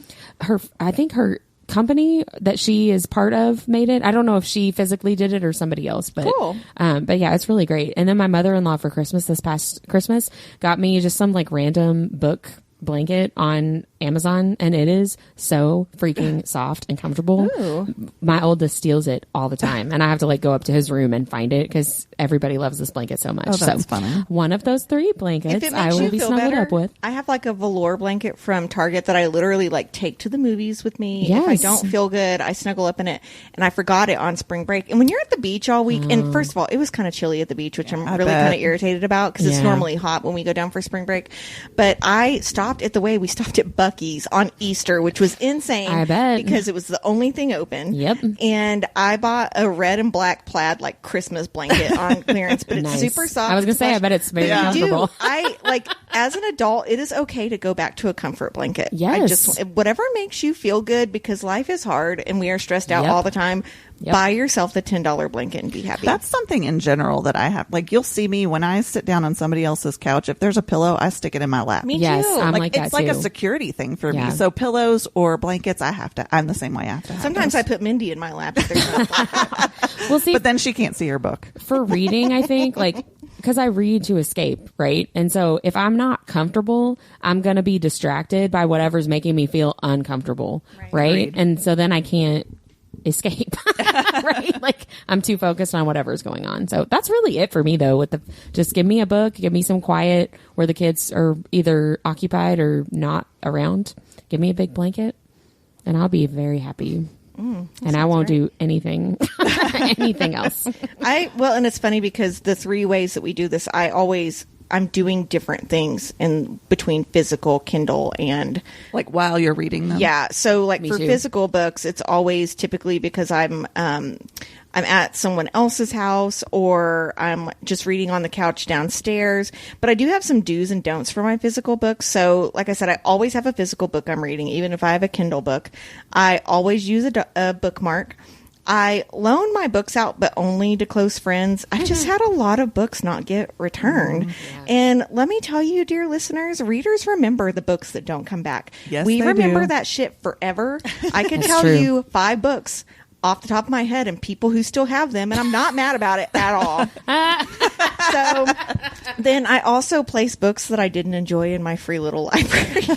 I think her company that she is part of made it. I don't know if she physically did it or somebody else, but cool. But yeah, it's really great. And then my mother-in-law for Christmas this past Christmas got me just some like random book blanket on Amazon, and it is so freaking soft and comfortable. Ooh. My oldest steals it all the time, and I have to like go up to his room and find it because everybody loves this blanket so much. Oh, that's so funny. One of those 3 blankets I will be snuggled up with. I have like a velour blanket from Target that I literally like take to the movies with me. Yes. If I don't feel good, I snuggle up in it, and I forgot it on spring break. And when you're at the beach all week, and first of all, it was kind of chilly at the beach, which I'm really kind of irritated about because it's normally hot when we go down for spring break. But we stopped at Buc-ee's on Easter, which was insane. I bet. Because it was the only thing open. Yep. And I bought a red and black plaid like Christmas blanket on clearance, but it's Nice. super soft. I was gonna say, I bet it's very comfortable. I like as an adult, it is okay to go back to a comfort blanket. Yes. Whatever makes you feel good, because life is hard and we are stressed out all the time. Yep. Buy yourself the $10 blanket and be happy. That's something in general that I have. Like, you'll see me when I sit down on somebody else's couch. If there's a pillow, I stick it in my lap. Me Yes, too. I'm like that it's like a too. security thing for Yeah. me. So pillows or blankets, I'm the same way. I have to have Sometimes those. I put Mindy in my lap if there's not a blanket. Well, see, But then she can't see her book. for reading, I think like because I read to escape, right? And so if I'm not comfortable, I'm going to be distracted by whatever's making me feel uncomfortable, right? Agreed. And so then I can't escape, right? Like I'm too focused on whatever's going on. So that's really it for me though, with just give me a book, give me some quiet where the kids are either occupied or not around. Give me a big blanket and I'll be very happy. And I won't do anything else. And it's funny because the 3 ways that we do this, I'm doing different things in between physical, Kindle, and Like while you're reading them. yeah. So like Me for too. physical books, it's always typically because I'm at someone else's house or I'm just reading on the couch downstairs. But I do have some do's and don'ts for my physical books. So like I said, I always have a physical book I'm reading, even if I have a Kindle book. I always use a bookmark. I loan my books out, but only to close friends. I just had a lot of books not get returned. And let me tell you, dear listeners, readers remember the books that don't come back. Yes, we they remember do. that shit forever. I could That's tell true. you 5 books off the top of my head and people who still have them, and I'm not mad about it at all. So then I also place books that I didn't enjoy in my free little library.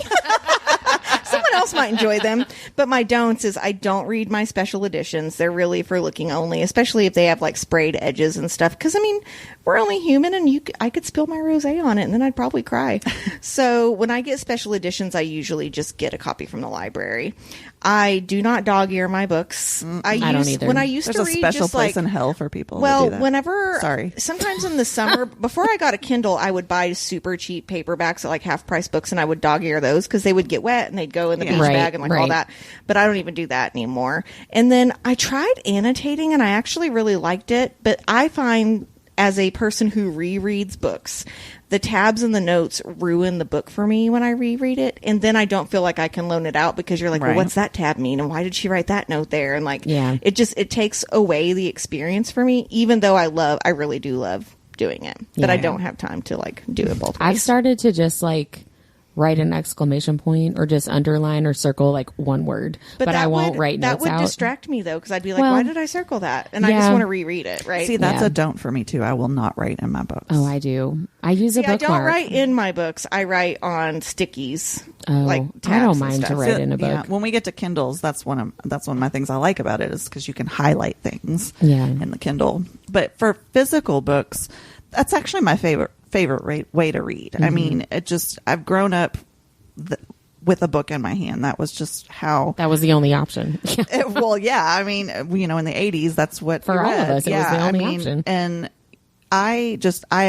Someone else might enjoy them, but my don'ts is I don't read my special editions. They're really for looking only, especially if they have like sprayed edges and stuff. Because I mean, we're only human, and I could spill my rosé on it, and then I'd probably cry. So when I get special editions, I usually just get a copy from the library. I do not dog ear my books. I don't either. When I used There's to a read special just place like, in hell for people. well, to do that. whenever, Sorry. sometimes in the summer, before I got a Kindle, I would buy super cheap paperbacks at like half price books, and I would dog ear those because they would get wet and they'd go in the beach Right, bag and like all right. that. But I don't even do that anymore. And then I tried annotating, and I actually really liked it. But I find, as a person who rereads books, the tabs and the notes ruin the book for me when I reread it. And then I don't feel like I can loan it out because you're like, well, Right. what's that tab mean? And why did she write that note there? And like, Yeah. it takes away the experience for me, even though I really do love doing it. But I Yeah. don't have time to like do it both I've ways. started to just like write an exclamation point or just underline or circle like one word, but I that won't write that notes would out. distract me though, because I'd be like, Well, why did I circle that? And I just yeah. want to reread it, right? See, that's Yeah. a don't for me too. I will not write in my books. Oh, I do. I use a See, I bookmark. don't write in my books. I write on stickies. Oh, like I tabs don't and mind to stuff. write in a book. Yeah, when we get to Kindles, that's one of my things I like about it, is because you can highlight things Yeah. in the Kindle. But for physical books, that's actually my favorite way to read. Mm-hmm. I mean, I've grown up with a book in my hand. That was just how. That was the only option. Well, yeah. I mean, in the 80s, that's what For you all of read. us, it was yeah, the only I mean, option. And I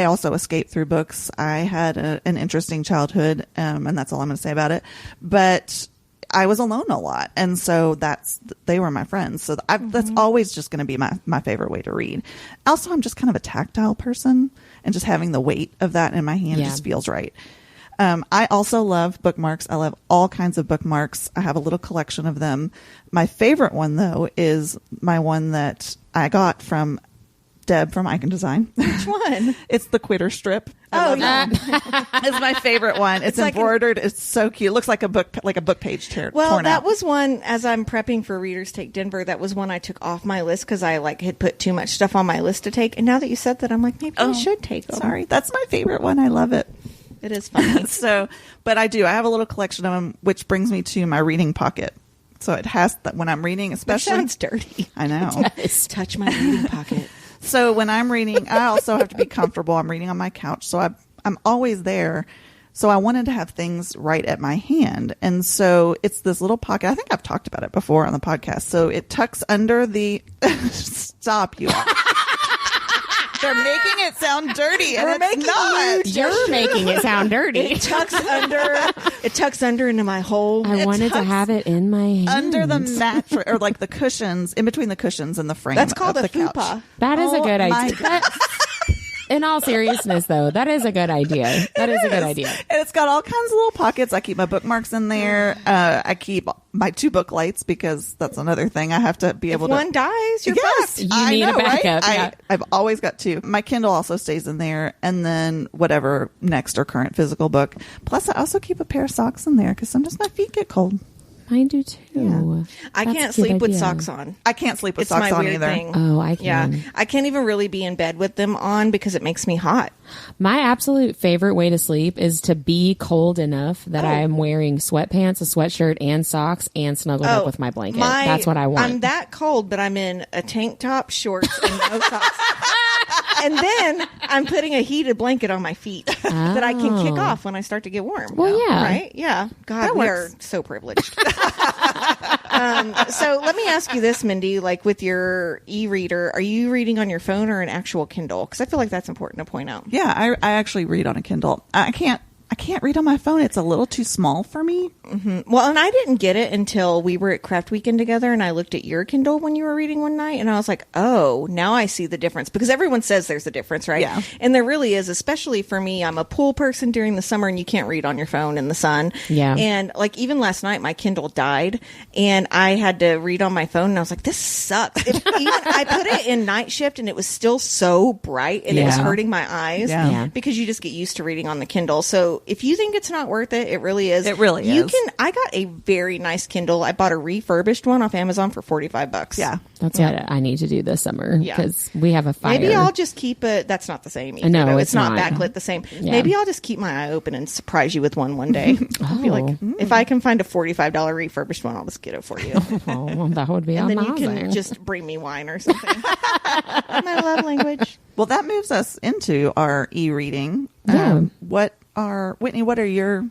also escaped through books. I had an interesting childhood, and that's all I'm going to say about it. But I was alone a lot, and so they were my friends. So that's always just going to be my favorite way to read. Also, I'm just kind of a tactile person, and just having the weight of that in my hand Yeah. just feels right. I also love bookmarks. I love all kinds of bookmarks. I have a little collection of them. My favorite one, though, is my one that I got from Deb from I Can Design. Which one? It's the quitter strip. Oh, yeah. It's my favorite one. It's like embroidered. It's so cute. It looks like a book page torn Well, that out. was one, as I'm prepping for Readers Take Denver, that was one I took off my list because I had put too much stuff on my list to take. And now that you said that, I'm like, maybe I should take them. Sorry. That's my favorite one. I love it. It is funny. So, but I have a little collection of them, which brings me to my reading pocket. So it has that when I'm reading, That especially. sounds dirty. I know. Touch my reading pocket. So when I'm reading, I also have to be comfortable. I'm reading on my couch, so I'm always there. So I wanted to have things right at my hand. And so it's this little pocket. I think I've talked about it before on the podcast. So it tucks under the stop, you all. They're making it sound dirty, and it's not. You're making it sound dirty. It tucks under into my hole. I wanted to tucks have it in my hand. Under the mattress, or like the cushions, in between the cushions and the frame. That's called of a the couch. fupa. That is a good my idea. In all seriousness, though, that is a good idea. That is a good idea. And it's got all kinds of little pockets. I keep my bookmarks in there. I keep my 2 book lights because that's another thing I have to be able If to. one dies, you're Yes, fucked. You need a backup, Right? yeah. I've always got 2. My Kindle also stays in there, and then whatever next or current physical book. Plus, I also keep a pair of socks in there because sometimes my feet get cold. Mine do too. I That's can't a good sleep with idea. socks on. I can't sleep with It's socks my on weird either. thing. Oh, I can. Yeah, I can't even really be in bed with them on because it makes me hot. My absolute favorite way to sleep is to be cold enough that Oh. I am wearing sweatpants, a sweatshirt, and socks, and snuggled up with my blanket. That's what I want. I'm that cold, but I'm in a tank top, shorts, and no socks. And then I'm putting a heated blanket on my feet that I can kick off when I start to get warm. Well, yeah. Right? Yeah. God, That we are works. so privileged. So let me ask you this, Mindy, like with your e-reader, are you reading on your phone or an actual Kindle? Because I feel like that's important to point out. Yeah, I actually read on a Kindle. I can't read on my phone. It's a little too small for me. Well, and I didn't get it until we were at Craft Weekend together, and I looked at your Kindle when you were reading one night, and I was like, oh, now I see the difference. Because everyone says there's a difference, right? Yeah. And there really is, especially for me. I'm a pool person during the summer, and you can't read on your phone in the sun. Yeah. And like even last night, my Kindle died, and I had to read on my phone, and I was like, this sucks. I put it in night shift, and it was still so bright, and it was Yeah. hurting my eyes. Yeah. Yeah. Because you just get used to reading on the Kindle. So if you think it's not worth it, it really is. It really You is. I got a very nice Kindle. I bought a refurbished one off Amazon for $45. Yeah. That's what I need to do this summer Yeah. because we have a fire. Maybe I'll just keep it. That's not the same. Either, No, though. it's not not. backlit the same. Yeah. Maybe I'll just keep my eye open and surprise you with one day. I'll be like, Oh. if I can find a $45 refurbished one, I'll just get it for you. Oh, well, that would be And then amazing. you can just bring me wine or something. My love language. Well, that moves us into our e-reading. Yeah. Whitney, what are your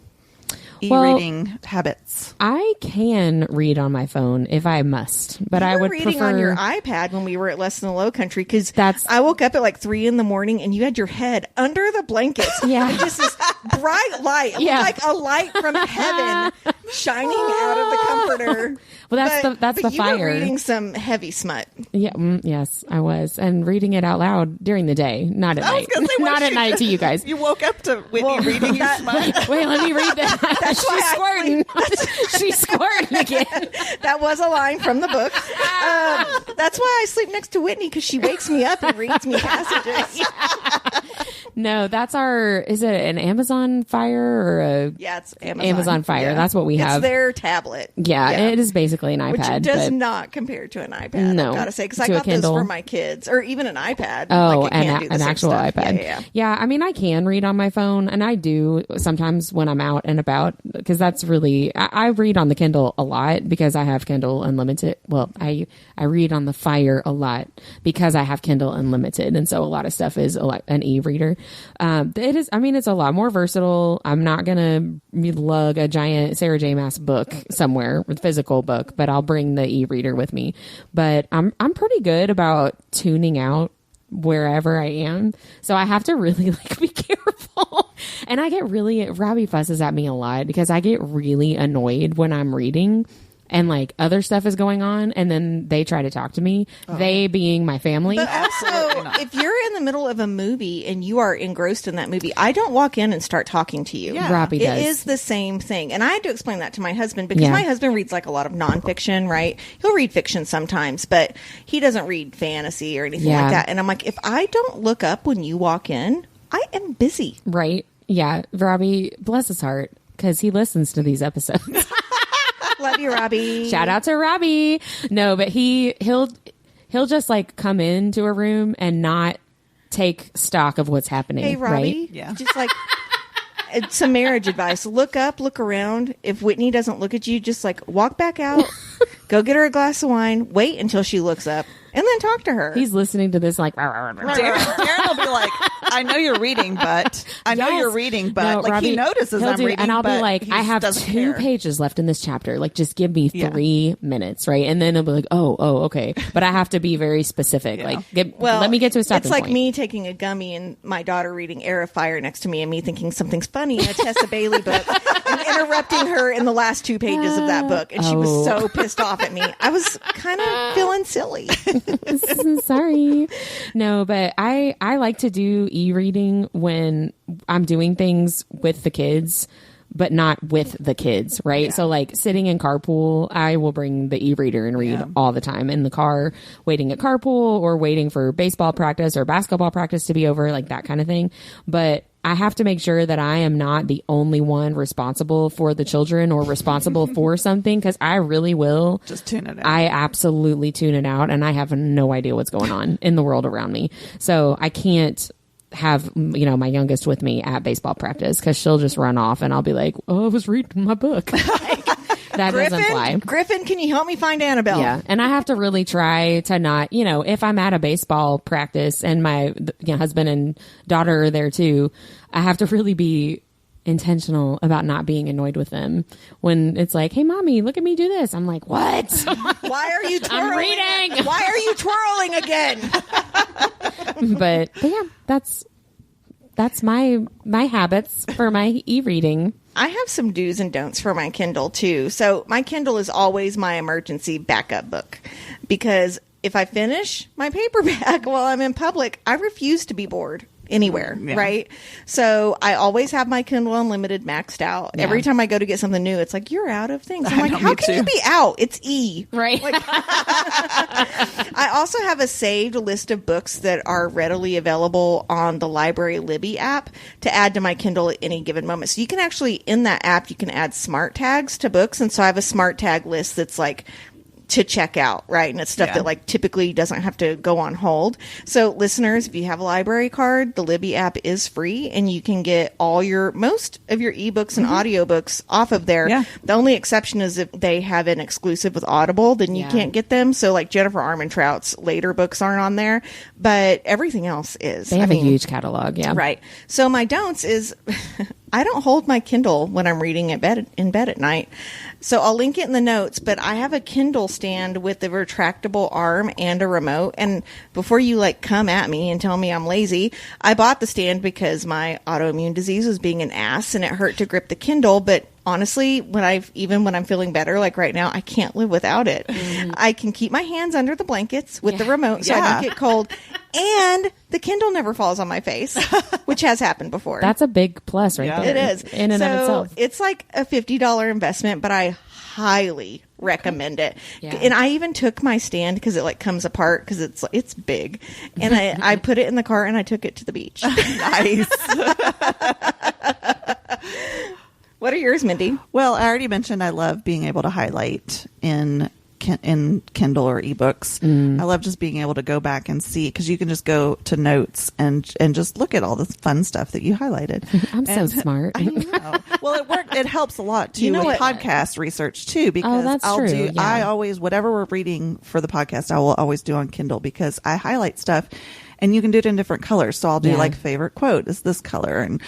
e-reading habits? I can read on my phone if I must, but I would reading prefer on your iPad when we were at Less Than the Low Country, because That's- I woke up at like 3 a.m. and you had your head under the blankets. Yeah. And just this bright light. It Yeah. looked like a light from heaven shining out of the comforter. Well, that's the you fire. were reading some heavy smut. Yeah, yes, I was, and reading it out loud during the day, not at I was night, gonna say, not at night to you guys. You woke up to Whitney reading your smut. Wait, let me read that. That's why I She's squirting again. That was a line from the book. That's why I sleep next to Whitney, because she wakes me up and reads me passages. No, that's our. Is it an Amazon Fire or a? Yeah, it's Amazon Fire. That's what we have. It's their tablet. Yeah, it is basically an Which iPad. does but- not compare to an iPad. No, I've got to say, because I to a got those Kindle. for my kids, or even an iPad. Oh, like it can't do the an same actual stuff. iPad. Yeah. I mean, I can read on my phone, and I do sometimes when I'm out and about, because that's really I read on the Kindle a lot because I have Kindle Unlimited. Well, I read on the Fire a lot because I have Kindle Unlimited, and so a lot of stuff is an e-reader. It is. I mean, it's a lot more versatile. I'm not gonna lug a giant Sarah J. Maas book somewhere, with physical book, but I'll bring the e-reader with me. But I'm pretty good about tuning out wherever I am, so I have to really be careful. And I get really Robbie fusses at me a lot because I get really annoyed when I'm reading and other stuff is going on, and then they try to talk to me, they being my family. But also, if you're in the middle of a movie and you are engrossed in that movie, I don't walk in and start talking to you. Yeah. Robbie does. It is the same thing. And I had to explain that to my husband, because my husband reads a lot of nonfiction, right? He'll read fiction sometimes, but he doesn't read fantasy or anything like that. And I'm like, if I don't look up when you walk in, I am busy. Right? Yeah. Robbie, bless his heart, because he listens to these episodes. Love you, Robbie. Shout out to Robbie. No, but he'll just come into a room and not take stock of what's happening. Hey, Robbie. Right? Yeah. Just it's some marriage advice. Look up, look around. If Whitney doesn't look at you, just walk back out, go get her a glass of wine, wait until she looks up, and then talk to her. He's listening to this Darren will be like, I know you're reading, but No, Robbie, he notices he'll I'm reading, and I'll be but like, he I have doesn't 2 care. pages left in this chapter. Just give me 3 minutes, right? And then he'll be like, oh, okay. But I have to be very specific. Yeah. Let me get to a stopping It's like point. me taking a gummy and my daughter reading Air of Fire next to me, and me thinking something's funny in a Tessa Bailey book, and interrupting her in the last 2 pages of that book, and she was so pissed off at me. I was kind of feeling silly. Sorry. No, but I like to do e-reading when I'm doing things with the kids, but not with the kids, right? Yeah. So sitting in carpool, I will bring the e-reader and read all the time in the car, waiting at carpool or waiting for baseball practice or basketball practice to be over, that kind of thing. But I have to make sure that I am not the only one responsible for the children or responsible for something, because I really will Just tune it out. I absolutely tune it out, and I have no idea what's going on in the world around me. So I can't have my youngest with me at baseball practice, because she'll just run off and I'll be like, oh, I was reading my book. That doesn't fly. Griffin, can you help me find Annabelle? Yeah, and I have to really try to not, if I'm at a baseball practice and my husband and daughter are there too, I have to really be intentional about not being annoyed with them when it's like, hey, mommy, look at me do this. I'm like, what? Why are you twirling? I'm reading. Why are you twirling again? But yeah, that's my habits for my e-reading. I have some do's and don'ts for my Kindle too. So my Kindle is always my emergency backup book, because if I finish my paperback while I'm in public, I refuse to be bored anywhere, right? So I always have my Kindle Unlimited maxed out. Yeah. Every time I go to get something new, it's like, you're out of things. I'm like, know, how me can you too. be out? It's E. Right. I also have a saved list of books that are readily available on the Library Libby app to add to my Kindle at any given moment. So you can actually, in that app, you can add smart tags to books. And so I have a smart tag list that's to check out, right? And it's stuff that typically doesn't have to go on hold. So listeners, if you have a library card, the Libby app is free, and you can get most of your ebooks and audiobooks off of there. Yeah. The only exception is if they have an exclusive with Audible, then you can't get them. So Jennifer Armentrout's later books aren't on there, but everything else is. They have a huge catalog. Yeah. Right. So my don'ts is I don't hold my Kindle when I'm reading in bed at night. So I'll link it in the notes, but I have a Kindle stand with a retractable arm and a remote. And before you come at me and tell me I'm lazy, I bought the stand because my autoimmune disease was being an ass and it hurt to grip the Kindle. But honestly, when I'm feeling better, like right now, I can't live without it. I can keep my hands under the blankets with the remote so I don't get cold. And the Kindle never falls on my face, which has happened before. That's a big plus right there. It is. In and of itself. It's like a $50 investment, but I highly recommend it. Yeah. And I even took my stand because it comes apart because it's big. And I put it in the car and I took it to the beach. Nice. What are yours, Mindy? Well, I already mentioned I love being able to highlight in Kindle or ebooks. I love just being able to go back and see, because you can just go to notes and just look at all the fun stuff that you highlighted. I'm so smart. I know. Well, it helps a lot too with podcast research too, because that's true. Yeah. I always, whatever we're reading for the podcast, I will always do on Kindle, because I highlight stuff. And you can do it in different colors. So I'll do favorite quote is this color. And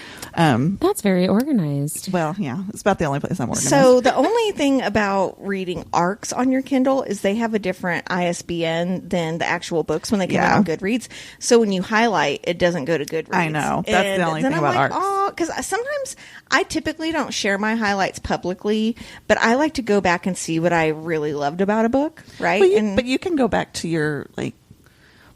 that's very organized. Well, yeah, it's about the only place I'm organized. So the only thing about reading ARCs on your Kindle is they have a different ISBN than the actual books when they come out on Goodreads. So when you highlight, it doesn't go to Goodreads. I know. That's the only thing about ARCs. Oh, because sometimes I typically don't share my highlights publicly, but I like to go back and see what I really loved about a book, right? But you can go back to your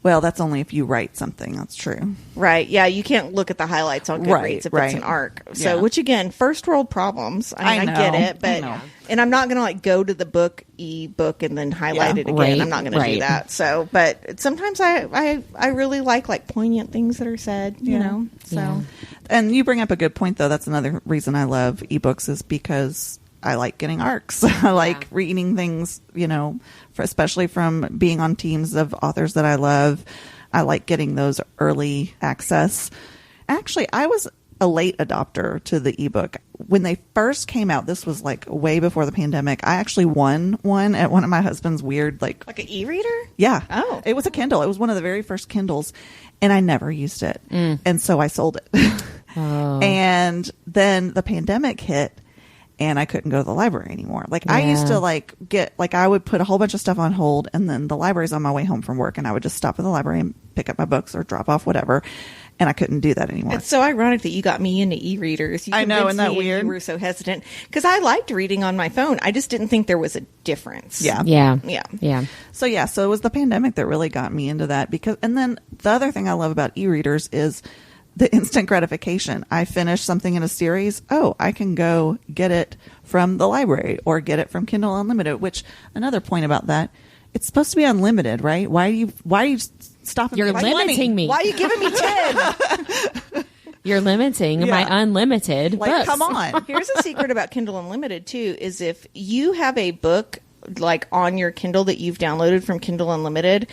well, that's only if you write something. That's true. Right. Yeah. You can't look at the highlights on Goodreads if it's an ARC. So, which again, first world problems. I get it, but, and I'm not going to go to the ebook and then highlight it again. Right, I'm not going to do that. So, but sometimes I really like poignant things that are said, you know, so. Yeah. And you bring up a good point though. That's another reason I love ebooks, is because I like getting ARCs. I like reading things, especially from being on teams of authors that I love. I like getting those early access. Actually, I was a late adopter to the ebook. When they first came out, this was way before the pandemic, I actually won one at one of my husband's weird like an e-reader? Yeah. Oh. It was a Kindle. It was one of the very first Kindles, and I never used it. And so I sold it. And then the pandemic hit, and I couldn't go to the library anymore. I used to get, I would put a whole bunch of stuff on hold, and then the library's on my way home from work, and I would just stop at the library and pick up my books or drop off whatever. And I couldn't do that anymore. It's so ironic that you got me into e-readers. I know, isn't that weird? You were so hesitant because I liked reading on my phone. I just didn't think there was a difference. Yeah. So it was the pandemic that really got me into that, and then the other thing I love about e-readers is the instant gratification. I finish something in a series. Oh, I can go get it from the library or get it from Kindle Unlimited, which another point about that, it's supposed to be unlimited, right? Why are you stopping? You're limiting me. Why are you giving me 10? You're limiting my unlimited books. Come on. Here's a secret about Kindle Unlimited too, is if you have a book on your Kindle that you've downloaded from Kindle Unlimited,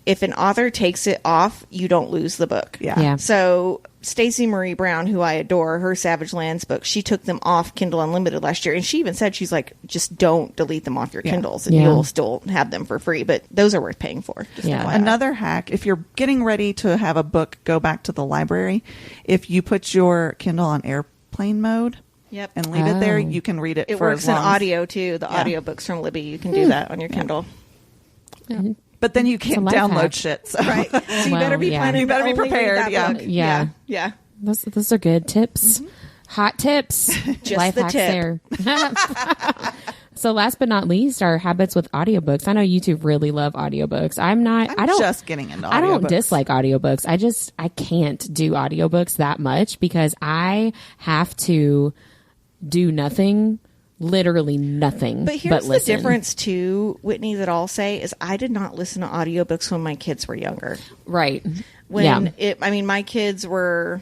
if an author takes it off, you don't lose the book. Yeah. So Stacey Marie Brown, who I adore, her Savage Lands book, she took them off Kindle Unlimited last year. And she even said, she's like, just don't delete them off your Kindles and you'll still have them for free. But those are worth paying for. Another hack, if you're getting ready to have a book go back to the library, if you put your Kindle on airplane mode and leave it there, you can read it. It works in audio too. The audiobooks from Libby, you can do that on your Kindle. Yeah. But then you can't download shit. So. Right. So you better be planning. You better be only prepared. Yeah. Those are good tips. Hot tips. Just Life the hacks tip. there. So last but not least, our habits with audiobooks. I know you two really love audiobooks. I'm just getting into audiobooks. I don't dislike audiobooks. I can't do audiobooks that much because I have to do nothing. Literally nothing. But here's the difference too, Whitney, that I'll say is I did not listen to audiobooks when my kids were younger. Right. My kids were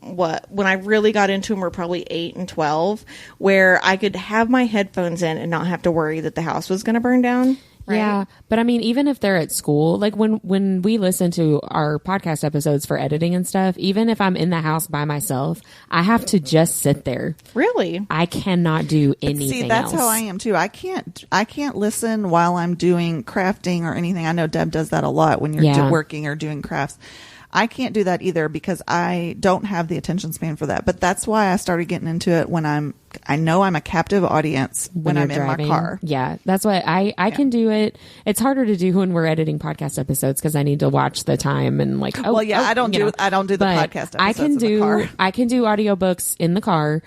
when I really got into them were probably 8 and 12, where I could have my headphones in and not have to worry that the house was going to burn down. Right? Yeah. But even if they're at school, when we listen to our podcast episodes for editing and stuff, even if I'm in the house by myself, I have to just sit there. Really? I cannot do anything that's else. how I am too. I can't listen while I'm doing crafting or anything. I know Deb does that a lot when you're working or doing crafts. I can't do that either because I don't have the attention span for that. But that's why I started getting into it when I know I'm a captive audience when I'm driving. in my car. Yeah, that's why I can do it. It's harder to do when we're editing podcast episodes because I need to watch the time and like. I don't do the podcast episodes in the car. I can do audiobooks in the car.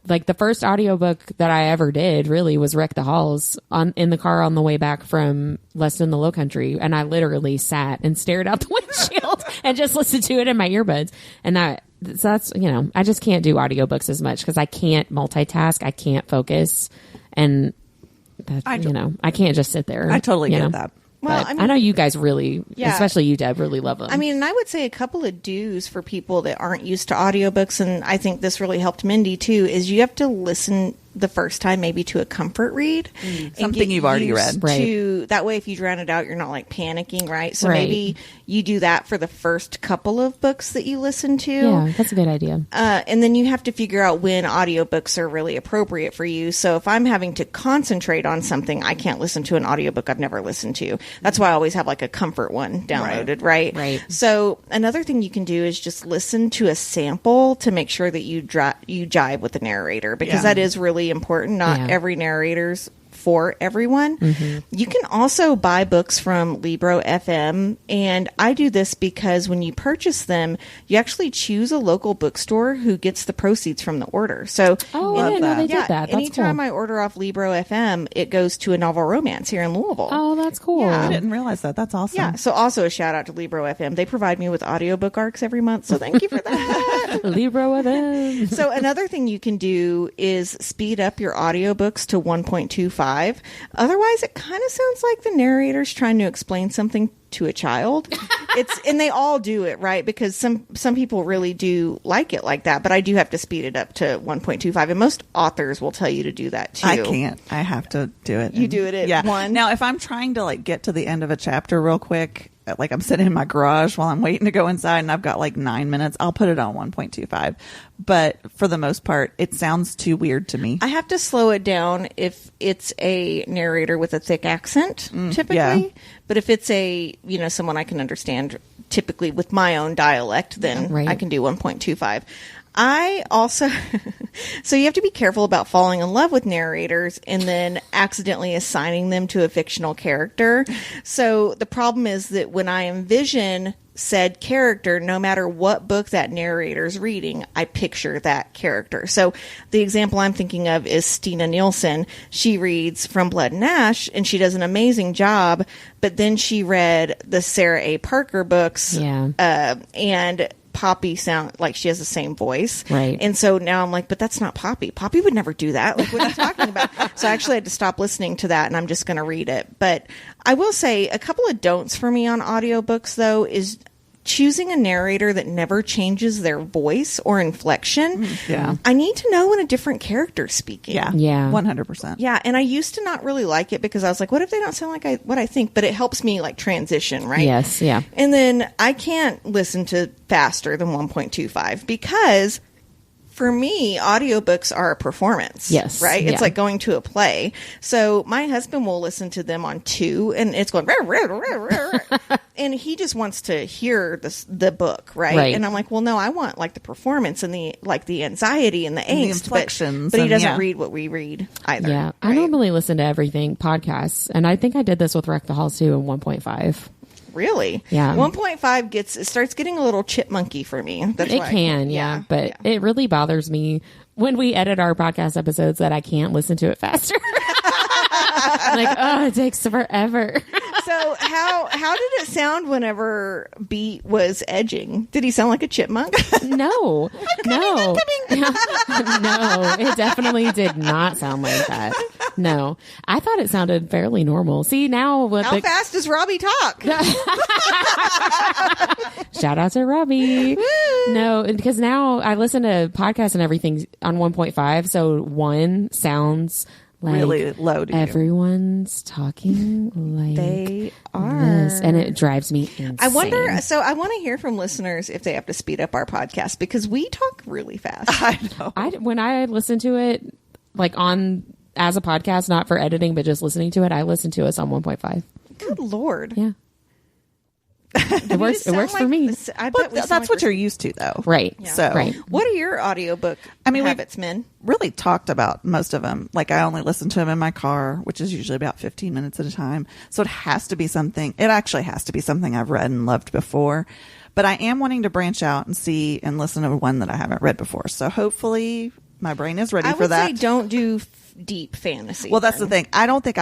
Like the first audiobook that I ever did really was Wreck the Halls in the car on the way back from Less Than the Low Country. And I literally sat and stared out the windshield and just listened to it in my earbuds. And that's, I just can't do audiobooks as much because I can't multitask. I can't focus. And that, I can't just sit there. I totally get that. Well, I know you guys really, especially you, Deb, really love them. I mean, and I would say a couple of do's for people that aren't used to audiobooks, and I think this really helped Mindy too, is you have to listen the first time maybe to a comfort read. Something you've already read. Right. That way, if you drown it out, you're not like panicking, right? So maybe you do that for the first couple of books that you listen to. Yeah, that's a good idea. And then you have to figure out when audiobooks are really appropriate for you. So if I'm having to concentrate on something, I can't listen to an audiobook I've never listened to. That's why I always have like a comfort one downloaded, right? Right. So another thing you can do is just listen to a sample to make sure that you jive with the narrator, because that is really important. Not every narrator's for everyone. You can also buy books from Libro FM, and I do this because when you purchase them, you actually choose a local bookstore who gets the proceeds from the order. So I didn't know they did that. That's anytime cool. I order off Libro FM, it goes to a novel romance here in Louisville. Oh, that's cool. Yeah. I didn't realize that. That's awesome. Yeah. So also a shout out to Libro FM. They provide me with audiobook arcs every month, so thank you for that. Libro FM. So another thing you can do is speed up your audiobooks to 1.25. Otherwise, it kind of sounds like the narrator's trying to explain something to a child. And they all do it, right? Because some people really do like it like that. But I do have to speed it up to 1.25, and most authors will tell you to do that too. I can't. I have to do it. You do it at 1. Now, if I'm trying to like get to the end of a chapter real quick, like I'm sitting in my garage while I'm waiting to go inside and I've got like 9 minutes, I'll put it on 1.25. But for the most part, it sounds too weird to me. I have to slow it down if it's a narrator with a thick accent, typically. Yeah. But if it's someone I can understand, typically with my own dialect, then I can do 1.25. I also, so you have to be careful about falling in love with narrators and then accidentally assigning them to a fictional character. So the problem is that when I envision said character, no matter what book that narrator's reading, I picture that character. So the example I'm thinking of is Stina Nielsen. She reads From Blood and Ash, and she does an amazing job, but then she read the Sarah A. Parker books, and Poppy sound like she has the same voice. Right. And so now I'm like, but that's not Poppy. Poppy would never do that. Like, what are you talking about? So I actually had to stop listening to that, and I'm just going to read it. But I will say a couple of don'ts for me on audiobooks, though, is choosing a narrator that never changes their voice or inflection. Yeah. I need to know when a different character's speaking. Yeah. 100%. Yeah, and I used to not really like it because I was like, what if they don't sound like what I think? But it helps me like transition, right? Yes, yeah. And then I can't listen to faster than 1.25 because for me, audiobooks are a performance. Yes. Right? It's yeah. like going to a play. So my husband will listen to them on 2 and it's going, and he just wants to hear the book, right? And I'm like, well, no, I want like the performance and the anxiety and the angst, the inflections. But he doesn't read what we read either. Yeah. Right? I normally listen to everything podcasts, and I think I did this with Wreck the Halls too in 1.5. Really? Yeah. 1.5 starts getting a little chipmunky for me. That's it why can, but it really bothers me when we edit our podcast episodes that I can't listen to it faster. Like, oh, it takes forever. So how did it sound whenever Beat was edging? Did he sound like a chipmunk? No, no, it definitely did not sound like that. No, I thought it sounded fairly normal. See, now how fast does Robbie talk? Shout out to Robbie. No, because now I listen to podcasts and everything on 1.5, so 1 sounds like really low to everyone's talking like they are, this, and it drives me insane. I wonder. So I want to hear from listeners if they have to speed up our podcast because we talk really fast. I know. When I listen to it, like as a podcast, not for editing, but just listening to it, I listen to us on 1.5. Good Lord. Yeah. It works. It works for me. I Well, bet we that's what you're used to, though. Right. So, Right. What are your audiobook habits, Min? really talked about most of them. Like, I only listen to them in my car, which is usually about 15 minutes at a time. So it has to be something. It actually has to be something I've read and loved before. But I am wanting to branch out and see and listen to one that I haven't read before. So hopefully my brain is ready for that. I would say don't do deep fantasy. Well, that's the thing. I don't think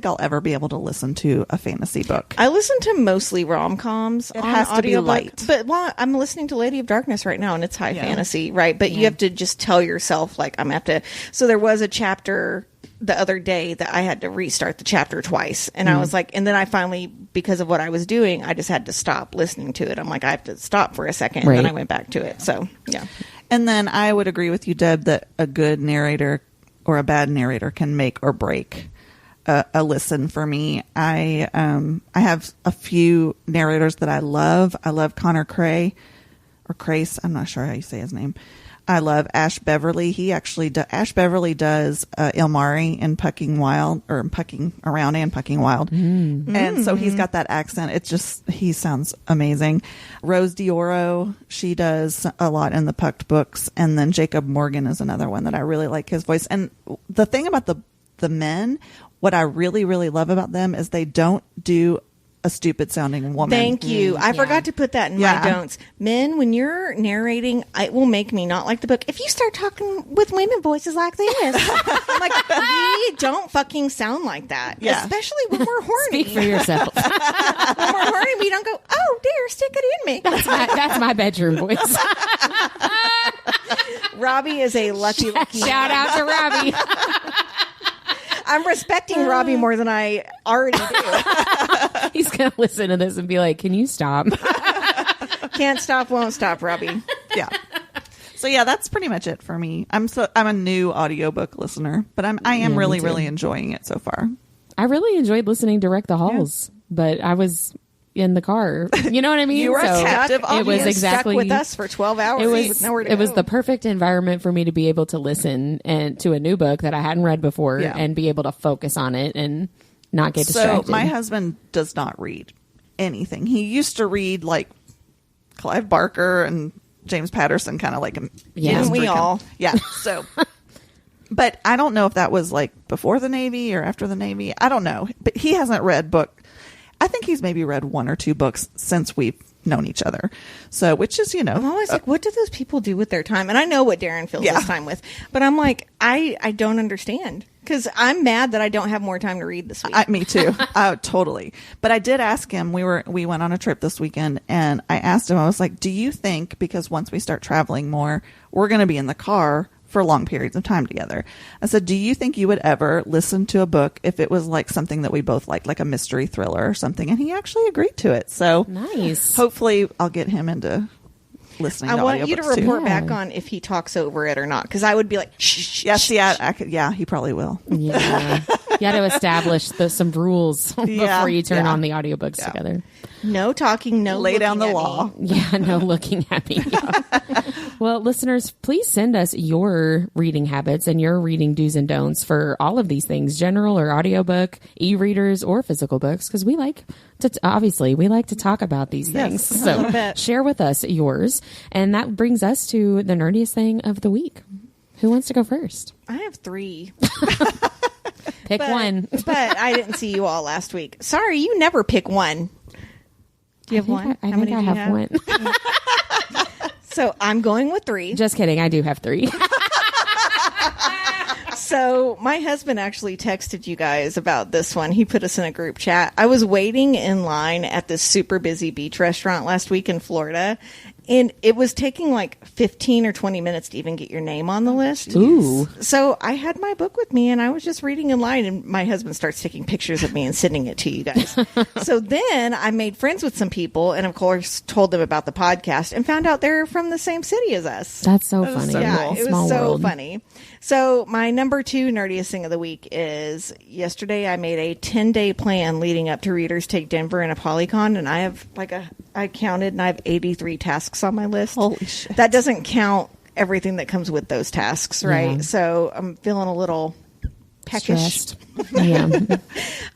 I'll ever be able to listen to a fantasy book. I listen to mostly rom-coms on has to be audiobook, light. but I'm listening to Lady of Darkness right now, and it's high fantasy, right? But you have to just tell yourself, like, I'm going to have to... So there was a chapter the other day that I had to restart the chapter twice, and I was like... And then I finally, because of what I was doing, I just had to stop listening to it. I'm like, I have to stop for a second, and then I went back to it. So, yeah. And then I would agree with you, Deb, that a good narrator or a bad narrator can make or break a listen for me. I have a few narrators that I love. I love Connor Crais or Crais. I'm not sure how you say his name. I love Ash Beverly. Ash Beverly does Ilmari in Pucking Wild, or Pucking Around and Pucking Wild. And so he's got that accent. He sounds amazing. Rose Dioro, she does a lot in the Pucked books. And then Jacob Morgan is another one that I really like his voice. And the thing about the men, what I really, really love about them is they don't do a stupid sounding woman. Thank you. I forgot to put that in my don'ts. Men, when you're narrating, it will make me not like the book. If you start talking with women voices like this, I'm like, we don't fucking sound like that. Yeah. Especially when we're horny. Speak for yourself. When we're horny, we don't go, oh dear, stick it in me. That's my bedroom voice. Robbie is a lucky Shout out to Robbie. I'm respecting Robbie more than I already do. He's going to listen to this and be like, can you stop? Can't stop, won't stop, Robbie. Yeah. So yeah, that's pretty much it for me. I'm a new audiobook listener, but I am really, really enjoying it so far. I really enjoyed listening to Wreck the Halls, but I was in the car. You know what I mean? You were captive It was exactly stuck with us for 12 hours. It was the perfect environment for me to be able to listen and to a new book that I hadn't read before and be able to focus on it and not get distracted. So my husband does not read anything. He used to read like Clive Barker and James Patterson, kind of like him. Yeah, we all. Yeah. So, but I don't know if that was like before the Navy or after the Navy. I don't know. But he hasn't read book. I think he's maybe read one or two books since we've known each other. So, which is, I'm always like, what do those people do with their time? And I know what Darren fills his time with, but I'm like, I don't understand, because I'm mad that I don't have more time to read this week. Me too. Totally. But I did ask him, we went on a trip this weekend, and I asked him, I was like, do you think, because once we start traveling more, we're going to be in the car for long periods of time together. I said, do you think you would ever listen to a book if it was like something that we both liked, like a mystery thriller or something? And he actually agreed to it. So nice. Hopefully I'll get him into listening to audiobooks. I want you to report back on if he talks over it or not, because I would be like, shh. Yes, he probably will. Yeah. You got to establish some rules before you turn on the audiobooks together. No talking, no lay down the law. Yeah, no looking at me. Well, listeners, please send us your reading habits and your reading do's and don'ts for all of these things, general or audiobook, e-readers, or physical books, because we like to talk about these things. So share with us yours. And that brings us to the nerdiest thing of the week. Who wants to go first? I have 3. Pick one. But I didn't see you all last week. Sorry, you never pick one. Do you have one? I think I have one. So I'm going with 3. Just kidding. I do have 3. So my husband actually texted you guys about this one. He put us in a group chat. I was waiting in line at this super busy beach restaurant last week in Florida, and it was taking like 15 or 20 minutes to even get your name on the list. Ooh. So I had my book with me, and I was just reading in line, and my husband starts taking pictures of me and sending it to you guys. So then I made friends with some people, and of course told them about the podcast, and found out they're from the same city as us. That's so funny. Yeah, it was so world. funny. So my number 2 nerdiest thing of the week is yesterday I made a 10-day plan leading up to Readers Take Denver and a Polycon, and I have I counted, and I have 83 tasks on my list. Holy shit. That doesn't count everything that comes with those tasks, right? Yeah. So I'm feeling a little peckish. Stressed. Yeah.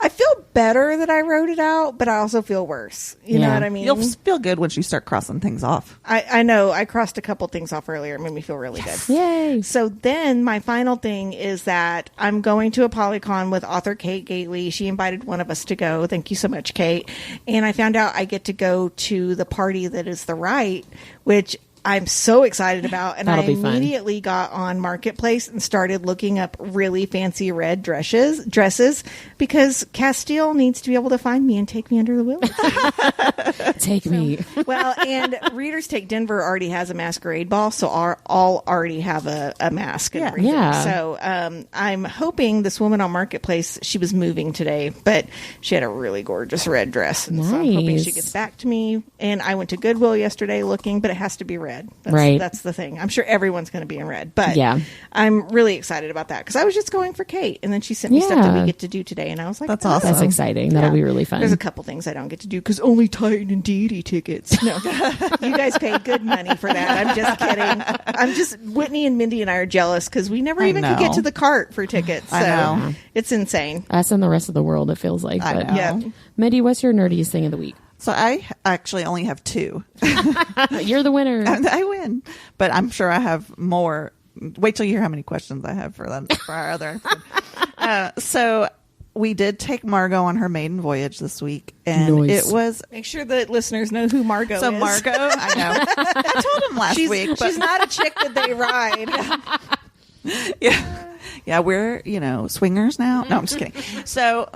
I feel better that I wrote it out, but I also feel worse. You know Yeah. what I mean? You'll feel good once you start crossing things off. I know. I crossed a couple things off earlier. It made me feel really good. Yay. So then my final thing is that I'm going to a Polycon with author Kate Gately. She invited one of us to go. Thank you so much, Kate. And I found out I get to go to the party that is the right, which I'm so excited about. And That'll I be fun. immediately got on Marketplace and started looking up really fancy red dresses because Castile needs to be able to find me and take me under the wheel. Take me. Well, and Readers Take Denver already has a masquerade ball, so all already have a mask and everything. Yeah. So I'm hoping this woman on Marketplace, she was moving today, but she had a really gorgeous red dress. And so I'm hoping she Nice. gets back to me. And I went to Goodwill yesterday looking, but it has to be red. Right. That's the thing. I'm sure everyone's going to be in red, but Yeah. I'm really excited about that because I was just going for Kate, and then she sent me stuff that Yeah. we get to do today, and I was like, That's oh. awesome. That's exciting. That'll be really fun. There's a couple things I don't get to do because only Titan and Deity tickets. No, you guys pay good money for that. I'm just kidding. Whitney and Mindy and I are jealous because we never even could get know. to the cart for tickets. So I know. it's insane. Us and the rest of the world, it feels like. I But know. Yeah. Mindy, what's your nerdiest thing of the week? So I actually only have 2. You're the winner. I win, but I'm sure I have more. Wait till you hear how many questions I have for our other. So we did take Margot on her maiden voyage this week, and Nice. it was. Make sure that listeners know who Margot So is. Margot, I know. I told him last week, but She's not a chick that they ride. yeah, we're swingers now. No, I'm just kidding. So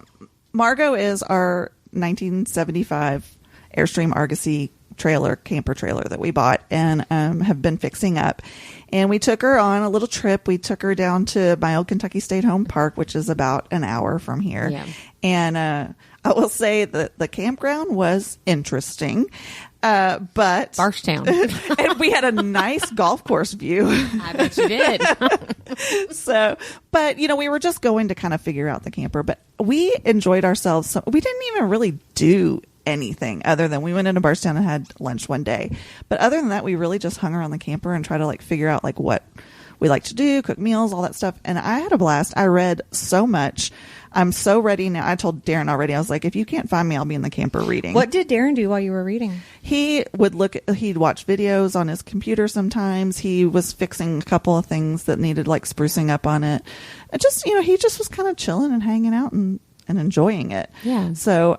Margot is our 1975 Airstream Argosy camper trailer that we bought and have been fixing up. And we took her on a little trip. We took her down to my old Kentucky State Home Park, which is about an hour from here. Yeah. And I will say that the campground was interesting, but Barstown. and we had a nice golf course view. I bet you did. So, but we were just going to kind of figure out the camper, but we enjoyed ourselves. So we didn't even really do anything other than we went into Barstown and had lunch one day. But other than that, we really just hung around the camper and try to figure out what we like to do, cook meals, all that stuff. And I had a blast. I read so much. I'm so ready now. I told Darren already, I was like, if you can't find me, I'll be in the camper reading. What did Darren do while you were reading? He'd watch videos on his computer sometimes. He was fixing a couple of things that needed sprucing up on it. It just, he just was kind of chilling and hanging out and enjoying it. Yeah. So,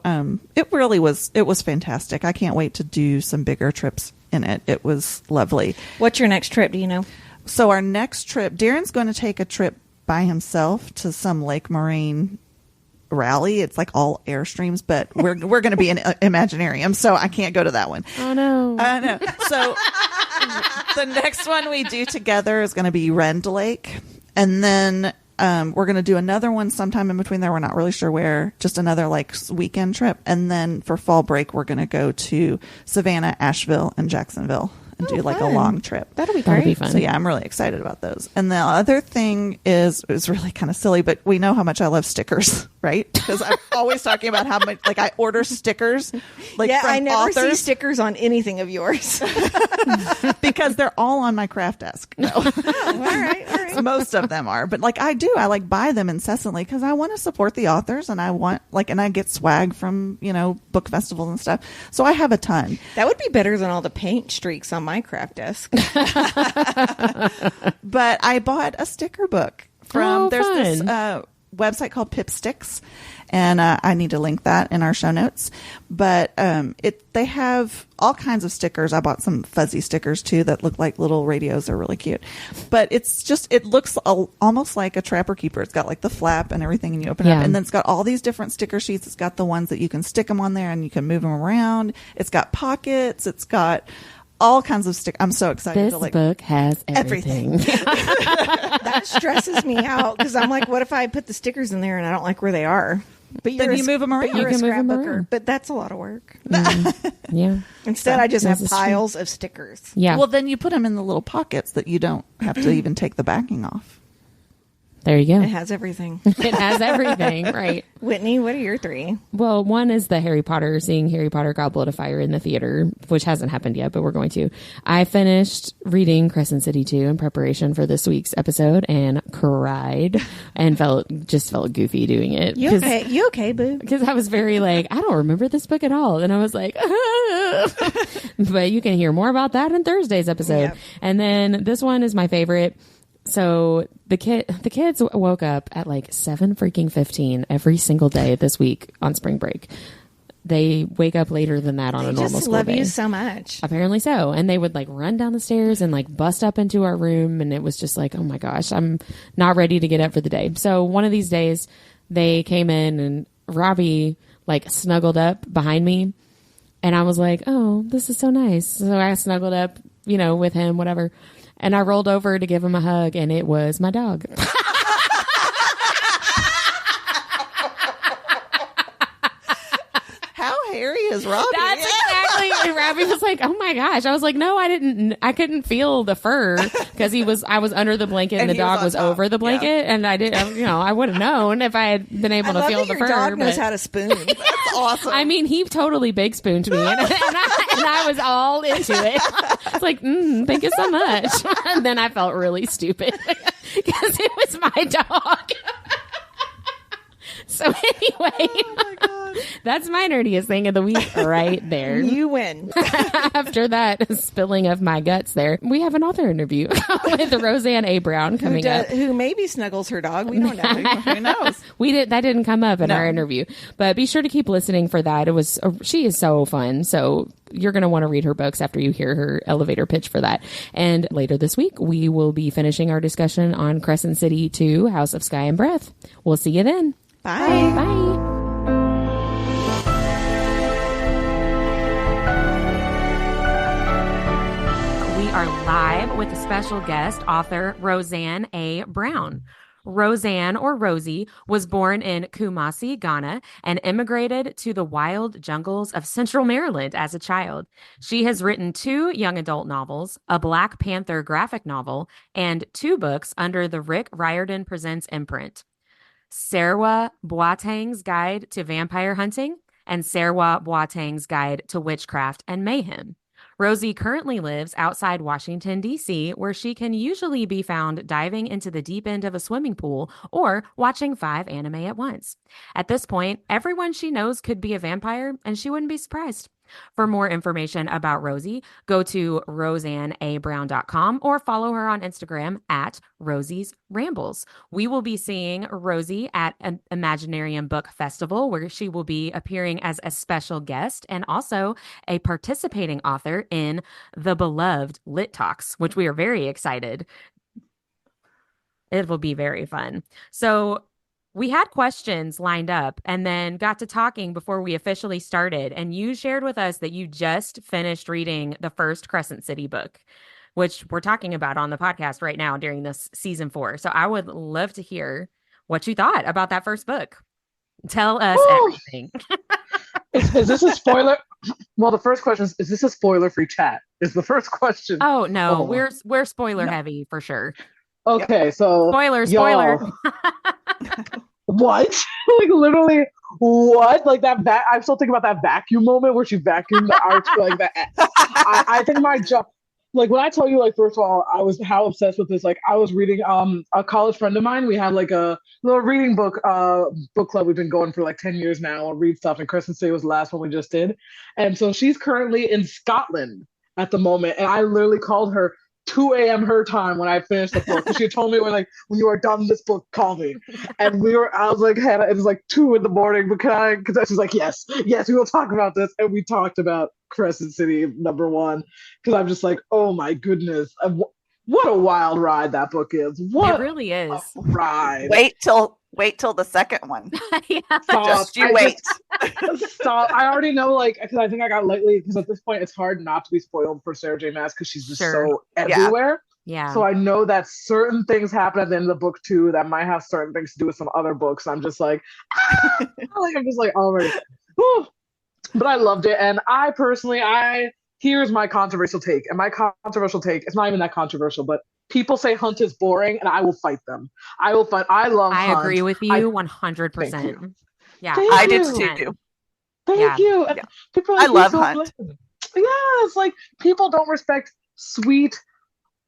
it was fantastic. I can't wait to do some bigger trips in it. It was lovely. What's your next trip? Do you know? So our next trip, Darren's going to take a trip by himself to some Lake Moraine rally. It's all Airstreams, but we're going to be in Imaginarium, so I can't go to that one. Oh, no. I know. So the next one we do together is going to be Rend Lake, and then we're going to do another one sometime in between there. We're not really sure where. Just another weekend trip, and then for fall break we're going to go to Savannah, Asheville, and Jacksonville and do a fun. long trip. That'll be That'll great. be fun. So yeah, I'm really excited about those. And the other thing is really kind of silly, but we know how much I love stickers, right? Because I'm always talking about how much I order stickers from I never see authors stickers on anything of yours. because they're all on my craft desk. No. All right. Most of them are, but I buy them incessantly because I want to support the authors, and I want and I get swag from book festivals and stuff. So I have a ton. That would be better than all the paint streaks on my craft desk. But I bought a sticker book from there's this fun. website called Pipsticks, and I need to link that in our show notes. But they have all kinds of stickers. I bought some fuzzy stickers too that look like little radios. They're really cute. But it looks almost like a Trapper Keeper. It's got the flap and everything, and you open it up, and then it's got all these different sticker sheets. It's got the ones that you can stick them on there and you can move them around. It's got pockets. It's got all kinds of stickers. I'm so excited This book has everything. That stresses me out because I'm like, what if I put the stickers in there and I don't like where they are? But Then you move them around. But you're You a can move 'em scrapbooker. around. But that's a lot of work. Yeah. Instead, I just This have is true. piles of stickers. Yeah. Well, then you put them in the little pockets that you don't have to even take the backing off. There you go. It has everything. It has everything, right? Whitney, what are your 3? Well, one is the seeing Harry Potter Goblet of Fire in the theater, which hasn't happened yet, but we're going to. I finished reading Crescent City 2 in preparation for this week's episode and cried and felt goofy doing it. You okay? You okay, boo? Because I was very like, I don't remember this book at all. And I was like, but you can hear more about that in Thursday's episode. Yep. And then this one is my favorite. So the kids woke up at like 7:15 every single day this week on spring break. They wake up later than that on a normal school day. They just love you so much. Apparently so. And they would like run down the stairs and like bust up into our room. And it was just like, oh my gosh, I'm not ready to get up for the day. So one of these days they came in and Robbie like snuggled up behind me. And I was like, oh, this is so nice. So I snuggled up, with him, whatever. And I rolled over to give him a hug, and it was my dog. How hairy is Robbie? That's exactly. And Robbie was like, "Oh my gosh!" I was like, "No, I couldn't feel the fur because I was under the blanket, and the dog was over the blanket, and I didn't. I would have known if I had been able to feel the fur." Your dog knows how to spoon. That's awesome. I mean, he totally big spooned me, and I was all into it. It's like, thank you so much. And then I felt really stupid because it was my dog. So anyway, that's my nerdiest thing of the week right there. You win. After that spilling of my guts there, we have an author interview with Roseanne A. Brown coming up. Who maybe snuggles her dog. We don't know. Who knows? That didn't come up in our interview. But be sure to keep listening for that. She is so fun. So you're going to want to read her books after you hear her elevator pitch for that. And later this week, we will be finishing our discussion on Crescent City 2, House of Sky and Breath. We'll see you then. Bye. Bye. We are live with a special guest, author Roseanne A. Brown. Roseanne, or Rosie, was born in Kumasi, Ghana, and immigrated to the wild jungles of Central Maryland as a child. She has written 2 young adult novels, a Black Panther graphic novel, and 2 books under the Rick Riordan Presents imprint. Serwa Boateng's Guide to Vampire Hunting and Serwa Boateng's Guide to Witchcraft and Mayhem. Rosie currently lives outside Washington, D.C., where she can usually be found diving into the deep end of a swimming pool or watching 5 anime at once. At this point, everyone she knows could be a vampire, and she wouldn't be surprised. For more information about Rosie, go to roseanneabrown.com or follow her on Instagram at Rosie's Rambles. We will be seeing Rosie at an Imaginarium Book Festival, where she will be appearing as a special guest and also a participating author in the beloved Lit Talks, which we are very excited. It will be very fun. So we had questions lined up and then got to talking before we officially started. And you shared with us that you just finished reading the first Crescent City book, which we're talking about on the podcast right now during this season 4. So I would love to hear what you thought about that first book. Tell us everything. Is this a spoiler? Well, the first question is this a spoiler-free chat? Is the first question. Oh, no. We're spoiler heavy for sure. Okay, so spoiler. What? Like literally what? Like that I'm still thinking about that vacuum moment where she vacuumed the arch like that. I think my job, like when I tell you, like, first of all, I was how obsessed with this. Like I was reading a college friend of mine. We had like a little reading book club we've been going for like 10 years now. I'll read stuff, and Crescent City was the last one we just did. And so she's currently in Scotland at the moment. And I literally called her 2 a.m. her time when I finished the book. She told me, when you are done this book, call me. And I was like, Hannah, it was like 2 in the morning, but because she's like, yes, we will talk about this. And we talked about Crescent City #1, because I'm just like, oh my goodness. What a wild ride that book is. What it really is. A ride. Wait till the second one. Yeah. Just you wait. Stop. I already know, because I think I got lately, because at this point it's hard not to be spoiled for Sarah J. Maas because she's just so everywhere. Yeah. So I know that certain things happen at the end of the book too that might have certain things to do with some other books. I'm just like, I'm just like already. Whew. But I loved it, and here's my controversial take. And my controversial take, it's not even that controversial, but people say Hunt is boring, and I will fight them. I love I Hunt. agree with you Thank 100%. you. Yeah, Thank I did you. too. Thank you. And Yeah. people are I like, love so Hunt. bland. Yeah, it's like people don't respect sweet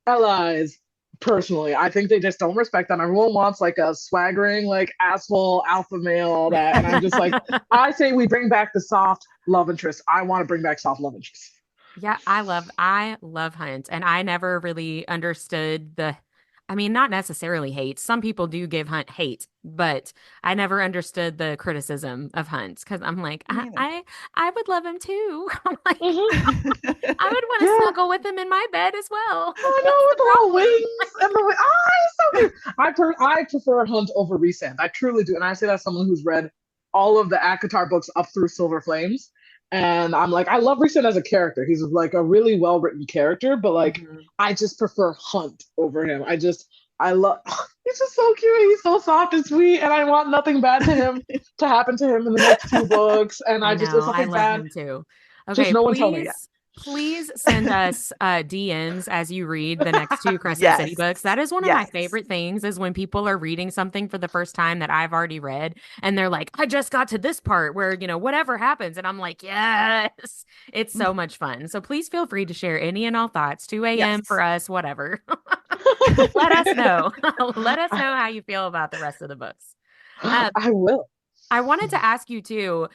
allies. Personally, I think they just don't respect them. Everyone wants like a swaggering, like asshole alpha male, all that, and I'm just like, I say we bring back the soft love interest. I want to bring back soft love interest. Yeah, I love Hunt, and I never really understood I mean, not necessarily hate. Some people do give Hunt hate, but I never understood the criticism of Hunt because I'm like, Me I would love him too. I'm like, Mhm. I would want to Yeah. snuggle with him in my bed as well. I What's know with the the little problem? wings and the it's so cute. I prefer Hunt over Resand. I truly do, and I say that as someone who's read all of the Akatar books up through Silver Flames, and I'm like, I love Resand as a character. He's like a really well written character, but like, Mhm. I just prefer Hunt over him. I love. He's just so cute. He's so soft and sweet, and I want nothing bad to happen to him in the next two books. And I I just, if know. I something love bad, him too. just Okay, no one tell me. Yeah. please send us DMs as you read the next two Crescent City Yes. books. That is one of my Yes. favorite things is when people are reading something for the first time that I've already read and they're like, I just got to this part where, whatever happens. And I'm like, yes, it's so much fun. So please feel free to share any and all thoughts, 2 a.m. Yes. for us, whatever. Let us know. Let us know how you feel about the rest of the books. I will. I wanted to ask you too.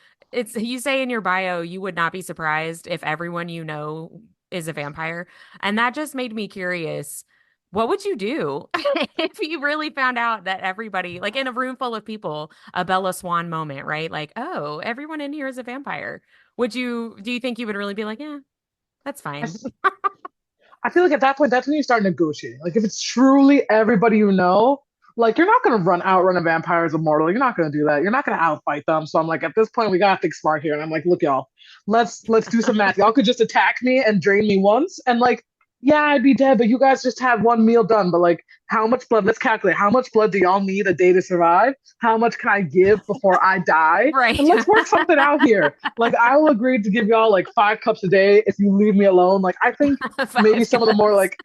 You say in your bio you would not be surprised if everyone you know is a vampire, and that just made me curious. What would you do if you really found out that everybody, like in a room full of people, a Bella Swan moment, right? Like, oh, everyone in here is a vampire. Do you think you would really be like, yeah, that's fine? I feel like at that point, that's when you start negotiating. Like if it's truly everybody you know, like you're not gonna outrun a vampire as a mortal. You're not gonna do that. You're not gonna outfight them. So I'm like, at this point, we gotta think smart here. And I'm like, look, y'all, let's do some math. Y'all could just attack me and drain me once, and like, yeah, I'd be dead. But you guys just had one meal done. But like, how much blood? Let's calculate. How much blood do y'all need a day to survive? How much can I give before I die? Right. And let's work something out here. Like I will agree to give y'all like 5 cups a day if you leave me alone. Like I think maybe some of the more like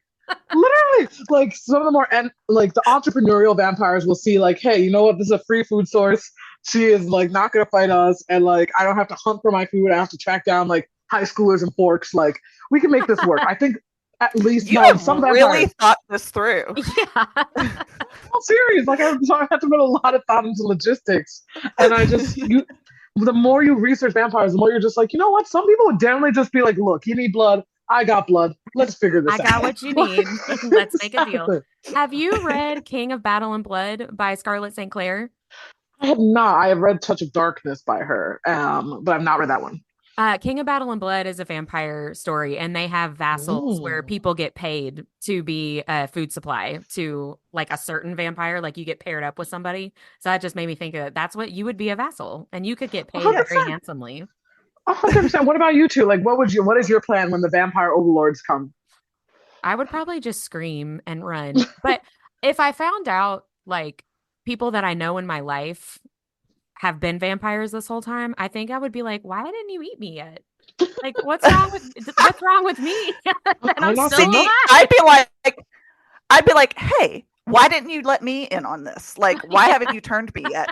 literally like some of the more and like the entrepreneurial vampires will see like, hey, you know what, this is a free food source. She is like not gonna fight us, and like I don't have to hunt for my food. I have to track down like high schoolers and forks. Like we can make this work. I think at least You now have some really vampires, thought this through. Yeah. I'm serious. Like I have to put a lot of thought into logistics, and the more you research vampires, the more you're just like, you know what? Some people would generally just be like, look, you need blood. I got blood. Let's figure this I out. got what you need. Let's make a deal. Exactly. Have you read King of Battle and Blood by Scarlett St. Clair? I have not. I have read Touch of Darkness by her, but I've not read that one. King of Battle and Blood is a vampire story, and they have vassals where Ooh. people get paid to be a food supply to like a certain vampire. Like you get paired up with somebody. So that just made me think of that's what you would be a vassal, and you could get paid very 100%. handsomely. 100%. What about you two? Like, what is your plan when the vampire overlords come? I would probably just scream and run. But if I found out like people that I know in my life have been vampires this whole time, I think I would be like, why didn't you eat me yet? Like, what's wrong with me? And I'm not still saying- alive. I'd be like, hey, why didn't you let me in on this? Like, why haven't you turned me yet?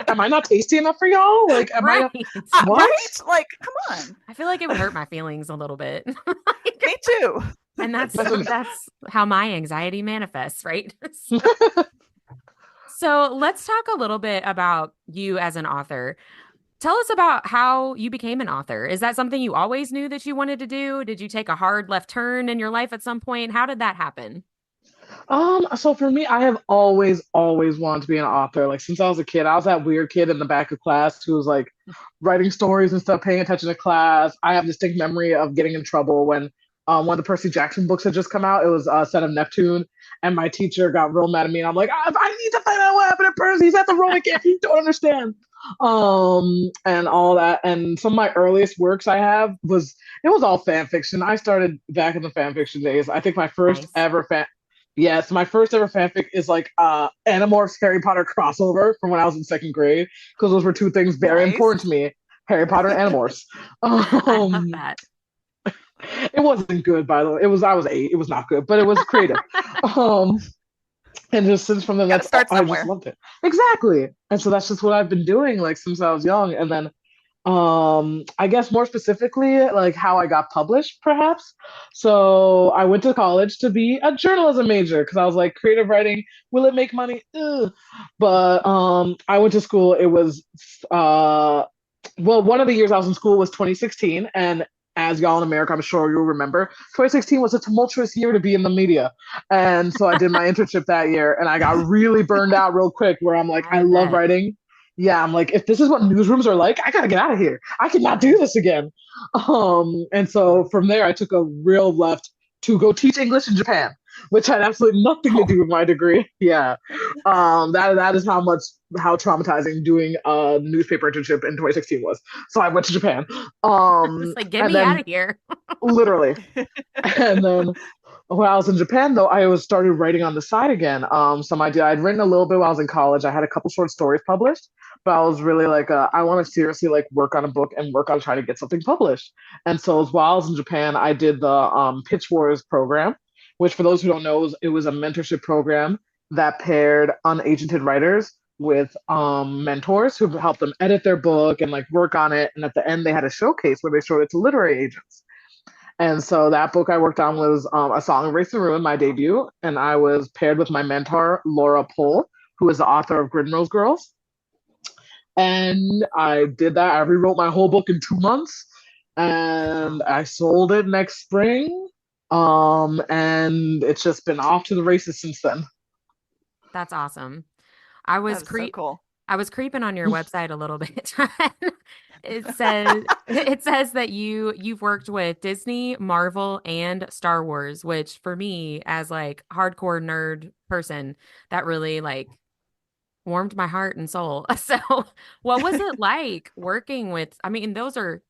Am I not tasty enough for y'all? Like, am Right. I? What? Right? Like, come on. I feel like it would hurt my feelings a little bit. Me too. And that's how my anxiety manifests, right? So let's talk a little bit about you as an author. Tell us about how you became an author. Is that something you always knew that you wanted to do? Did you take a hard left turn in your life at some point? How did that happen? So for me, I have always wanted to be an author. Like since I was a kid, I was that weird kid in the back of class who was like writing stories and stuff, paying attention to class. I have a distinct memory of getting in trouble when one of the Percy Jackson books had just come out. It was Son of Neptune, and my teacher got real mad at me. And I'm like, I need to find out what happened to Percy. He's at the Roman camp. You don't understand. And all that. And some of my earliest works I have was all fan fiction. I started back in the fan fiction days. I think my first Nice. ever my first ever fanfic is like Animorphs Harry Potter crossover from when I was in second grade, because those were two things very Nice. important to me: Harry Potter and Animorphs. I love that. It wasn't good, by the way. I was 8. It was not good, but it was creative. um, and just since from then, Got to that's all, start I just somewhere. loved it. Exactly. And so that's just what I've been doing like since I was young. And then I guess more specifically, like how I got published, perhaps. So I went to college to be a journalism major because I was like, creative writing, will it make money? Ugh. But I went to school. It was one of the years I was in school was 2016, and as y'all in America, I'm sure you'll remember, 2016 was a tumultuous year to be in the media. And so I did my internship that year, and I got really burned out real quick where I'm like, I I love bet. writing. Yeah, I'm like, if this is what newsrooms are like, I gotta get out of here. I cannot do this again. And so from there, I took a real left to go teach English in Japan, which had absolutely nothing to do with my degree. Yeah, that is how traumatizing doing a newspaper internship in 2016 was. So I went to Japan. It's like, get And me out then of here. literally, and then when I was in Japan, though, I was started writing on the side again. I'd written a little bit while I was in college. I had a couple short stories published, but I was really like, I want to seriously like work on a book and work on trying to get something published. And so while I was in Japan, I did the Pitch Wars program, which for those who don't know, it was a mentorship program that paired unagented writers with mentors who helped them edit their book and like work on it. And at the end, they had a showcase where they showed it to literary agents. And so that book I worked on was A Song of Race and Ruin, my debut. And I was paired with my mentor, Laura Pohl, who is the author of Grimrose Girls. And I did that. I rewrote my whole book in 2 months. And I sold it next spring. And it's just been off to the races since then. That's awesome. I was That is so cool. I was creeping on your website a little bit. It says that you've worked with Disney, Marvel, and Star Wars, which for me as like hardcore nerd person, that really like warmed my heart and soul. So, what was it like working with, I mean, those are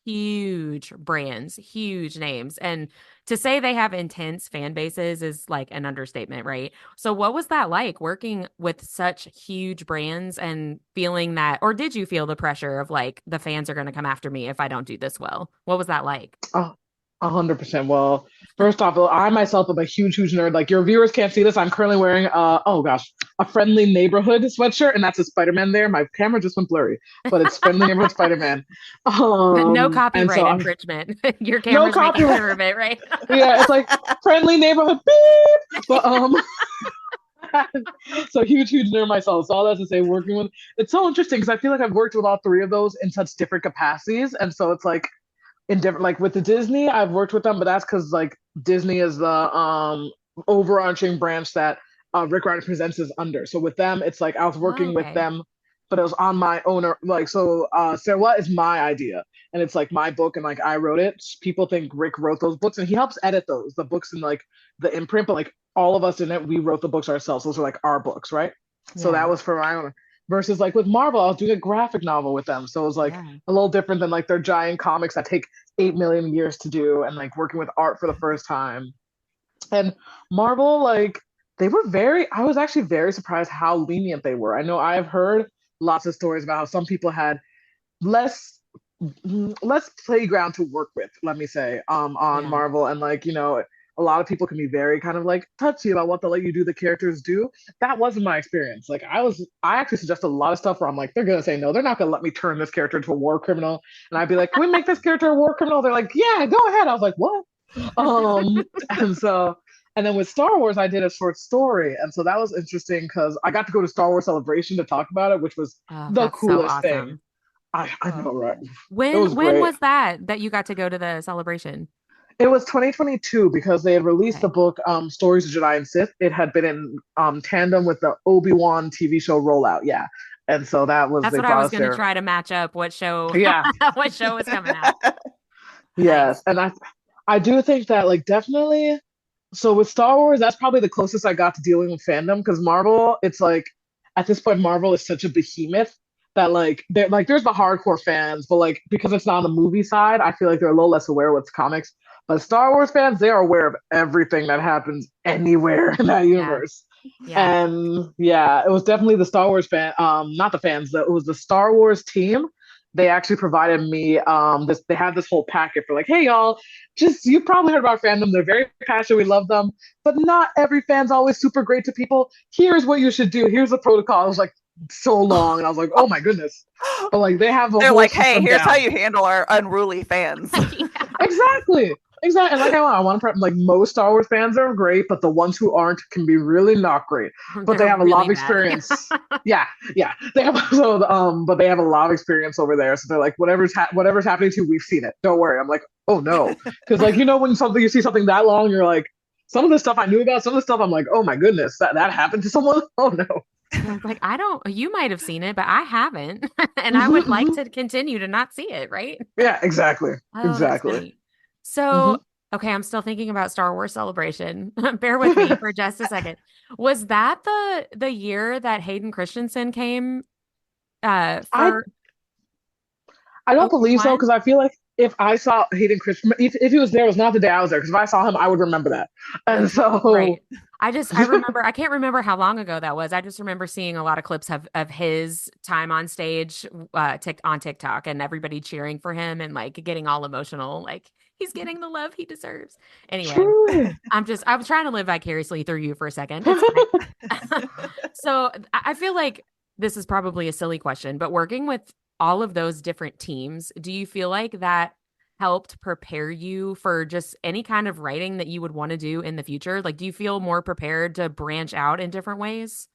huge brands, huge names. And to say they have intense fan bases is like an understatement, right? So, what was that like working with such huge brands and feeling that, or did you feel the pressure of like the fans are going to come after me if I don't do this well? What was that like? Oh, 100%. Well, first off, I myself am a huge nerd. Like your viewers can't see this. I'm currently wearing oh gosh, a Friendly Neighborhood sweatshirt, and that's a Spider-Man there. My camera just went blurry, but it's Friendly Neighborhood Spider-Man. No And copyright so infringement. Your no camera's making copyright. sure of it, right? Yeah, it's like Friendly Neighborhood beep. But so huge nerd myself. So all that to say, working with it's so interesting because I feel like I've worked with all three of those in such different capacities, and so it's like in different like with the Disney, I've worked with them, but that's because like Disney is the overarching branch that Rick Rider Presents is under. So with them, it's like I was Oh, working with okay. them, but it was on my own. Like so, Sarah is my idea, and it's like my book, and like I wrote it. People think Rick wrote those books, and he helps edit the books in like the imprint, but like all of us in it, we wrote the books ourselves. Those are like our books, right? So Yeah. that was for my own. Versus like with Marvel, I was doing a graphic novel with them, so it was like Yeah. a little different than like their giant comics that take 8 million years to do, and like working with art for the first time. And Marvel, like they were I was actually very surprised how lenient they were. I know I've heard lots of stories about how some people had less less playground to work with, let me say, on Yeah. Marvel. And like, a lot of people can be very kind of like touchy about what they let you do the characters do. That wasn't my experience. Like I actually suggested a lot of stuff where I'm like, they're gonna say no, they're not gonna let me turn this character into a war criminal. And I'd be like, can we make this character a war criminal? They're like, yeah, go ahead. I was like, what? And so and then with Star Wars, I did a short story. And so that was interesting because I got to go to Star Wars Celebration to talk about it, which was Oh, the that's so coolest thing. awesome. I know, right? It When was when great. was that you got to go to the celebration? It was 2022 because they had released the Okay. book Stories of Jedi and Sith. It had been in tandem with the Obi-Wan TV show rollout, yeah. And so That's they what I brought was us going to there. try to match up what show Yeah, what show was coming out. yes. Nice. And I do think that like definitely so with Star Wars, that's probably the closest I got to dealing with fandom because Marvel, it's like at this point, Marvel is such a behemoth that like there's the hardcore fans, but like because it's not on the movie side, I feel like they're a little less aware of what's comics. But Star Wars fans, they are aware of everything that happens anywhere in that Yeah. universe. Yeah. And yeah, it was definitely the Star Wars fan, not the fans, it was the Star Wars team they actually provided me this. They have this whole packet for like, hey y'all, just you probably heard about fandom. They're very passionate. We love them, but not every fan's always super great to people. Here's what you should do. Here's the protocol. It was like so long, and I was like, oh my goodness. But like they have a They're whole like, hey, system here's down. how you handle our unruly fans. Exactly. Exactly. And like I want to prep like most Star Wars fans are great, but the ones who aren't can be really not great. But they They're have a lot of really bad. experience. Yeah, yeah. They have but they have a lot of experience over there. So they're like, whatever's happening to you, we've seen it. Don't worry. I'm like, oh no, because like when you see something that long, you're like, some of the stuff I knew about, some of the stuff I'm like, oh my goodness, that happened to someone. Oh no. I was like, you might have seen it, but I haven't. And I would like to continue to not see it, right? Yeah, exactly. Oh, that's Exactly. funny. So, okay, I'm still thinking about Star Wars Celebration. Bear with me for just a second. Was that the year that Hayden Christensen came for I don't believe so, Obi-Wan? because I feel like if I saw Hayden Christensen, if he was there, it was not the day I was there. Because if I saw him, I would remember that. And so, Right. I remember, I can't remember how long ago that was. I just remember seeing a lot of clips of his time on stage on TikTok and everybody cheering for him and like getting all emotional, like he's getting the love he deserves. Anyway, True. I was trying to live vicariously through you for a second. It's fine. So I feel like this is probably a silly question, but working with all of those different teams, do you feel like that helped prepare you for just any kind of writing that you would want to do in the future? Like, do you feel more prepared to branch out in different ways?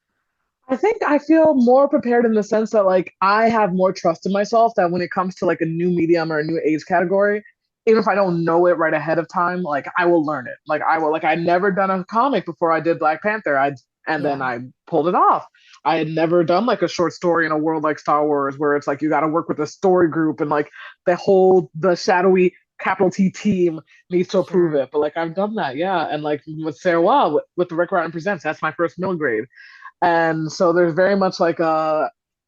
I think I feel more prepared in the sense that like I have more trust in myself that when it comes to like a new medium or a new age category, even if I don't know it right ahead of time, like I will learn it. Like I'd never done a comic before I did Black Panther. Then I pulled it off. I had never done like a short story in a world like Star Wars where it's like you got to work with a story group and like the shadowy capital T team needs to approve Sure. it. But like I've done that, yeah. And like with Sarah Wild, with the Rick Riordan Presents, that's my first middle grade. And so there's very much like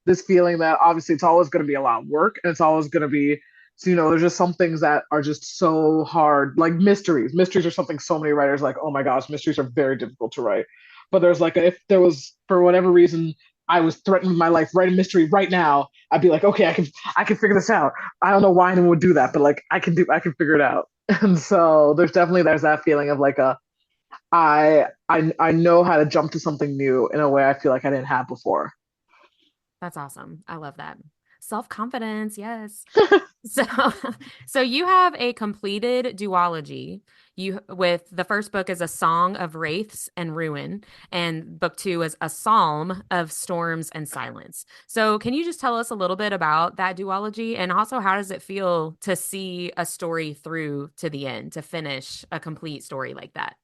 this feeling that obviously it's always going to be a lot of work and it's always going to be, so, there's just some things that are just so hard, like mysteries. Mysteries are something so many writers like, oh my gosh, mysteries are very difficult to write. But there's like, if there was, for whatever reason, I was threatened with my life, write a mystery right now, I'd be like, okay, I can figure this out. I don't know why anyone would do that, but like, I can figure it out. And so there's that feeling of like I know how to jump to something new in a way I feel like I didn't have before. That's awesome. I love that. Self-confidence, yes. So, so you have a completed duology. With the first book is a song of wraiths and ruin, and book 2 is a psalm of storms and silence. So, can you just tell us a little bit about that duology, and also how does it feel to see a story through to the end, to finish a complete story like that?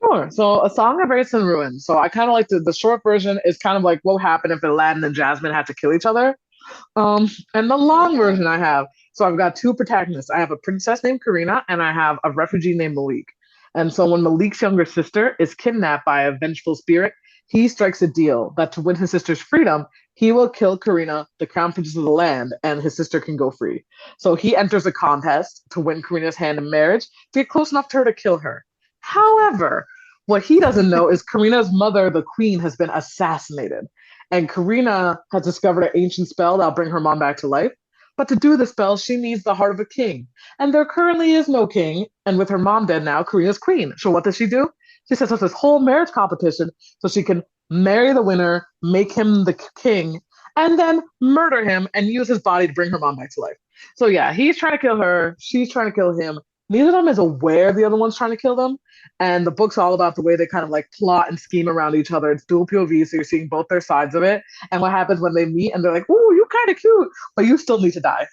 Sure. So A Song of Wraiths and Ruin. So I kind of like the short version is kind of like what happened if Aladdin and Jasmine had to kill each other. And the long version I have, so I've got two protagonists. I have a princess named Karina and I have a refugee named Malik. And so when Malik's younger sister is kidnapped by a vengeful spirit, he strikes a deal that to win his sister's freedom, he will kill Karina, the crown princess of the land, and his sister can go free. So he enters a contest to win Karina's hand in marriage to get close enough to her to kill her. However, what he doesn't know is Karina's mother, the queen, has been assassinated. And Karina has discovered an ancient spell that'll bring her mom back to life. But to do the spell, she needs the heart of a king. And there currently is no king. And with her mom dead now, Karina's queen. So what does she do? She sets up this whole marriage competition so she can marry the winner, make him the king, and then murder him and use his body to bring her mom back to life. So yeah, he's trying to kill her. She's trying to kill him. Neither of them is aware the other one's trying to kill them. And the book's all about the way they kind of like plot and scheme around each other. It's dual POV, so you're seeing both their sides of it. And what happens when they meet and they're like, ooh, you're kind of cute, but you still need to die.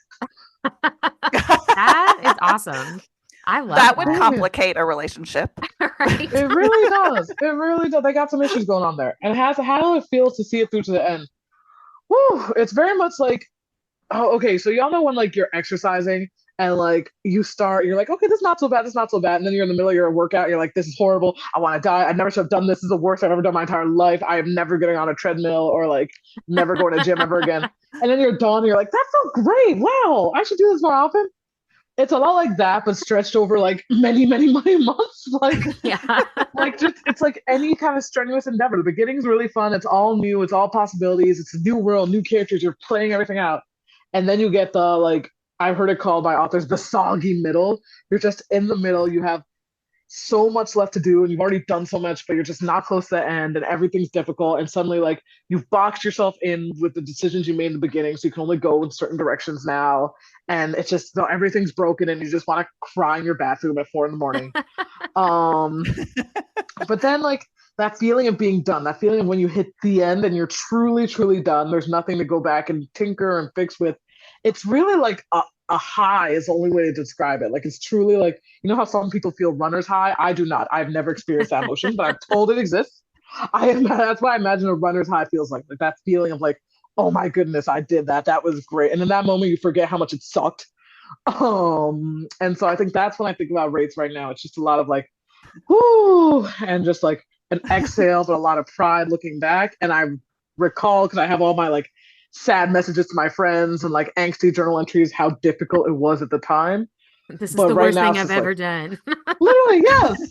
That is awesome. I love That would complicate a relationship. Right? It really does. It really does. They got some issues going on there. And how it feels to see it through to the end. Woo, it's very much like, oh, okay, so y'all know when like you're exercising and like you're like, okay, this is not so bad, and then you're in the middle of your workout, you're like, this is horrible, I want to die, I never should have done this is the worst I've ever done my entire life, I am never getting on a treadmill or like never going to gym ever again. And then you're done, you're like, that felt great, wow, I should do this more often. It's a lot like that, but stretched over like many, many, many months. Like, Yeah. like just it's like any kind of strenuous endeavor. The beginning's really fun. It's all new. It's all possibilities. It's a new world, new characters. You're playing everything out. and then you get the like I've heard it called by authors the soggy middle. You're just in the middle. You have so much left to do and you've already done so much, but you're just not close to the end and everything's difficult. And suddenly, like, you've boxed yourself in with the decisions you made in the beginning. So you can only go in certain directions now. And it's just, everything's broken and you just want to cry in your bathroom at 4 a.m. Um, but then, like, that feeling of being done, that feeling of when you hit the end and you're truly, truly done, there's nothing to go back and tinker and fix with. It's really like a high is the only way to describe it. Like, it's truly like, you know how some people feel runner's high? I do not. I've never experienced that emotion, but I'm told it exists. That's why I imagine a runner's high feels like that feeling of like, oh my goodness, I did that. That was great. And in that moment, you forget how much it sucked. And so I think that's when I think about Wraiths right now. It's just a lot of like, whoo, and just like an exhale, but a lot of pride looking back. And I recall, because I have all my like sad messages to my friends and like angsty journal entries, how difficult it was at the time. This is But the right worst now, thing it's I've just ever like, done. literally, yes.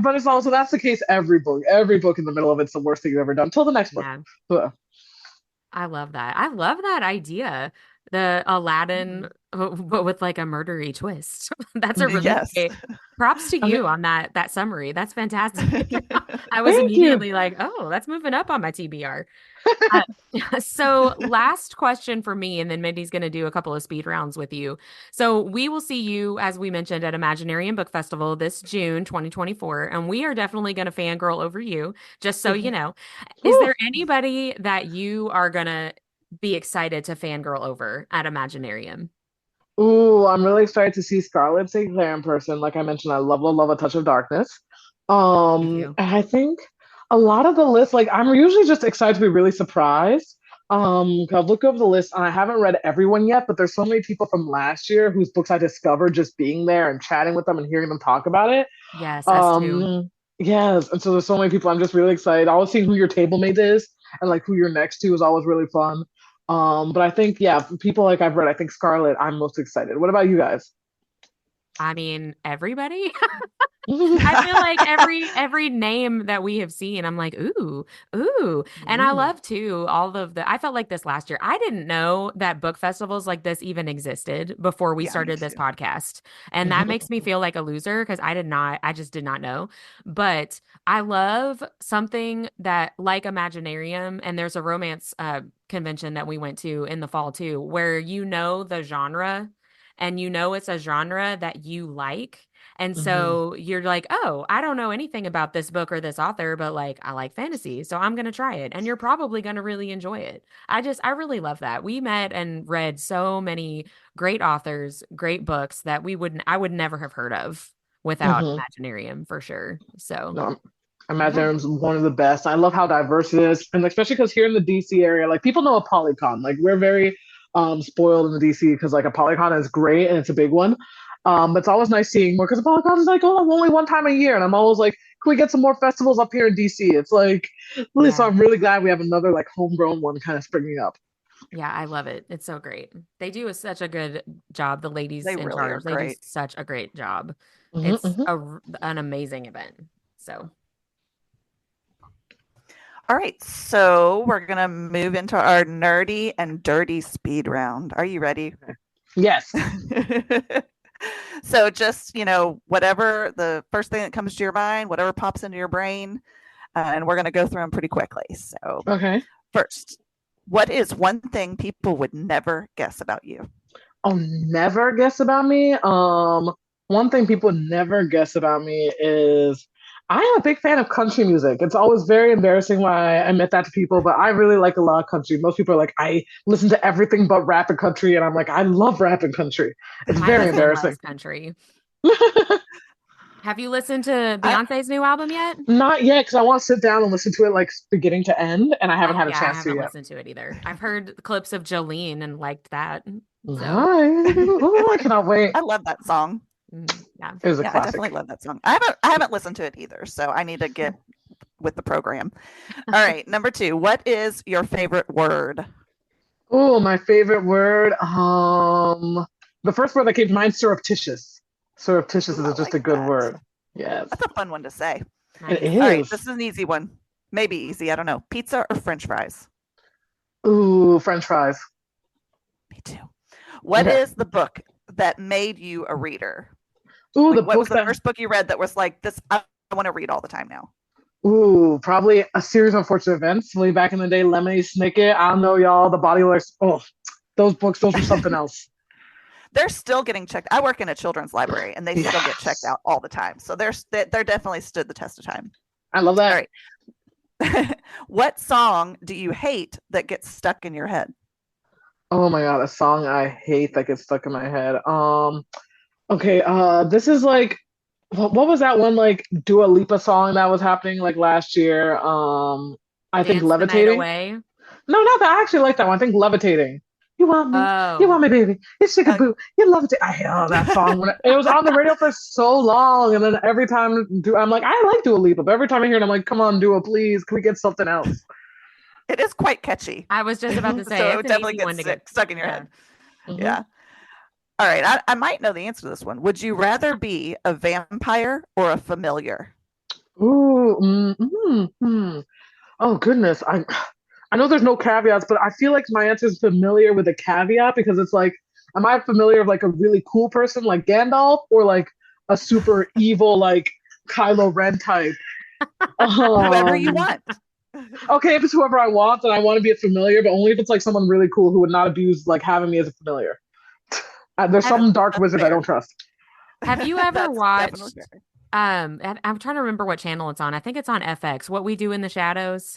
But it's also, that's the case every book. Every book in the middle of it's the worst thing you've ever done until the next book. Yeah. Ugh. I love that. I love that idea. The Aladdin, but with like a murdery twist. That's a really Yes. great. Props to Okay. you on that summary. That's fantastic. I was Thank you. immediately like, oh, that's moving up on my TBR. So last question for me, and then Mindy's going to do a couple of speed rounds with you. So we will see you, as we mentioned, at Imaginarium Book Festival this June 2024, and we are definitely going to fangirl over you, just so you know. Is there anybody that you are going to be excited to fangirl over at Imaginarium? Ooh, I'm really excited to see Scarlett St. Clair in person. Like I mentioned, I love A Touch of Darkness. too. And I think a lot of the list, like I'm usually just excited to be really surprised. 'Cause I've looked over the list and I haven't read everyone yet, but there's so many people from last year whose books I discovered just being there and chatting with them and hearing them talk about it. Yes, us too. Yes, and so there's so many people. I'm just really excited. Always seeing who your table mate is and like who you're next to is always really fun. But I think, yeah, for people like I've read, I think Scarlett, I'm most excited. What about you guys? I mean, everybody. I feel like every name that we have seen, I'm like, ooh. And I love too all of I felt like this last year. I didn't know that book festivals like this even existed before we Yeah, started me this too. podcast. And that makes me feel like a loser because I just did not know. But I love something that like Imaginarium, and there's a romance convention that we went to in the fall too, where you know the genre and you know it's a genre that you like. And so you're like, oh, I don't know anything about this book or this author, but like I like fantasy, so I'm going to try it. And you're probably going to really enjoy it. I really love that. We met and read so many great authors, great books that I would never have heard of without Imaginarium for sure. So No, Imaginarium's one of the best. I love how diverse it is, and especially because here in the DC area, like people know a Polycon. Like we're very spoiled in the DC because like a Polycon is great and it's a big one. But it's always nice seeing more because a Polycon is like only one time a year, and I'm always like, can we get some more festivals up here in DC? It's like, really, so I'm really glad we have another like homegrown one kind of springing up. yeah, I love it. It's so great. They do such a good job. The ladies They in really are charge, they do great. such a great job. Mhm, It's mhm. an amazing event. So All right, so we're gonna move into our nerdy and dirty speed round. Are you ready? Yes. So just, whatever the first thing that comes to your mind, whatever pops into your brain, and we're going to go through them pretty quickly. So Okay. first, what is one thing people would never guess about you? Oh, never guess about me. One thing people never guess about me is I am a big fan of country music. It's always very embarrassing when I admit that to people, but I really like a lot of country. Most people are like, I listen to everything but rap and country, and I'm like, I love rap and country. It's my very husband embarrassing. loves country. Have you listened to Beyonce's new album yet? Not yet, because I want to sit down and listen to it like beginning to end, and I haven't had a Yeah, I chance to haven't yet. listened to it either. I've heard clips of Jolene and liked that. So Nice. Ooh, I cannot wait. I love that song. yeah. It was a Yeah, I classic. definitely love that song. I haven't listened to it either, so I need to get with the program. All right, number 2. What is your favorite word? Oh, my favorite word. The first word that came to mind, surreptitious. Surreptitious Ooh, is I just like a good that. word. Yes, That's a fun one to say. Nice. it All right, is. this is an easy one. Maybe easy. I don't know. Pizza or French fries? Ooh, French fries. Me too. What Okay. is the book that made you a reader? Ooh, Like, the what was book the that. first book you read that was like this? I want to read all the time now. Ooh, probably A Series of Unfortunate Events. Way back in the day, Lemony Snicket. I don't know, y'all. The Body Works. Oh, those books. Those were something else. They're still getting checked. I work in a children's library, and they still get checked out all the time. So they're definitely stood the test of time. I love that. All right. What song do you hate that gets stuck in your head? Oh my god, a song I hate that gets stuck in my head. Okay, this is like what was that one like Dua Lipa song that was happening like last year? I think Dance the night Levitating. away. No, not that. I actually like that one. I think Levitating. You want me? You Oh, want me, baby? It's sugar boo. You love it. I hate that song. It was on the radio for so long, and then every time I'm like, I like Dua Lipa, but every time I hear it, I'm like, come on, Dua, please, can we get something else? It is quite catchy. I was just about to say So it it's an definitely easy one to gets get. stuck in your Yeah. head. Mhm. Yeah. All right. I might know the answer to this one. Would you rather be a vampire or a familiar? Ooh, oh goodness, I know there's no caveats, but I feel like my answer is familiar with a caveat because it's like, am I familiar with like a really cool person like Gandalf or like a super evil like Kylo Ren type? Whoever you Um, want. okay, if it's whoever I want, then I want to be a familiar, but only if it's like someone really cool who would not abuse like having me as a familiar. There's Have, some dark That's wizard I fair. don't trust. have you ever That's definitely watched? fair. I'm trying to remember what channel it's on. I think it's on FX. What We Do in the Shadows.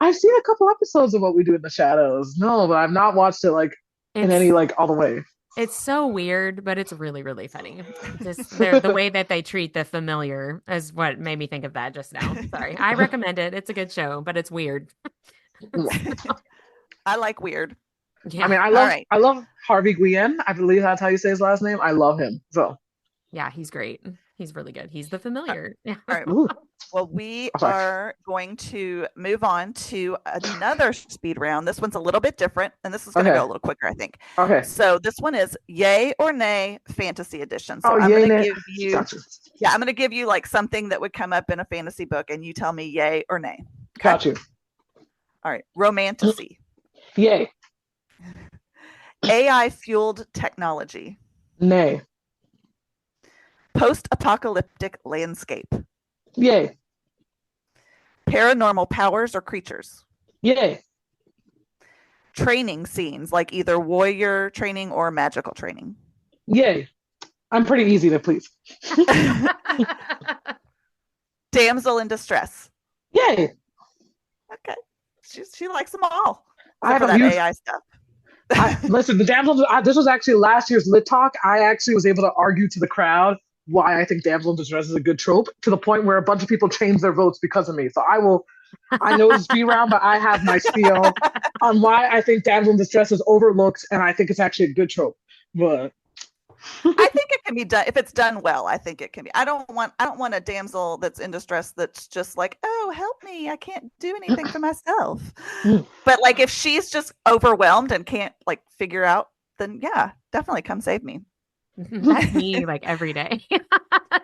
I've seen a couple episodes of What We Do in the Shadows. No, but I've not watched it like in any It's like all the way. it's so weird, but it's really, really funny. Just the way that they treat the familiar is what made me think of that just now. Sorry. I recommend it. It's a good show, but it's weird. I like weird. Yeah. I mean, All right. I love Harvey Guillen. I believe that's how you say his last name. I love him. So, Yeah, he's great. He's really good. He's the familiar. Yeah. All right. ooh, Well, we I'm sorry. are going to move on to another speed round. This one's a little bit different, and this is going to Okay. go a little quicker, I think. Okay. So this one is yay or nay fantasy edition. So Oh, I'm yay, going to nay. give you, Gotcha. yeah, I'm going to give you like something that would come up in a fantasy book, and you tell me yay or nay. Got you. All right. Romantasy, Yay. AI fueled technology, Nay. post-apocalyptic landscape, Yay. paranormal powers or creatures, Yay. training scenes like either warrior training or magical training. Yay. I'm pretty easy to please. Damsel in distress. Yay. Okay. She likes them all. I Except have for a that huge. AI stuff. Listen, the damsel. This was actually last year's lit talk. I actually was able to argue to the crowd why I think damsel in distress is a good trope, to the point where a bunch of people changed their votes because of me. So I will. I know it's speed round, but I have my spiel on why I think damsel in distress is overlooked, and I think it's actually a good trope. But I think it can be done if it's done well. I think it can be. I don't want a damsel that's in distress that's just like, oh, help me, I can't do anything for myself. But like if she's just overwhelmed and can't like figure out, then yeah, definitely come save me. That's me like every day.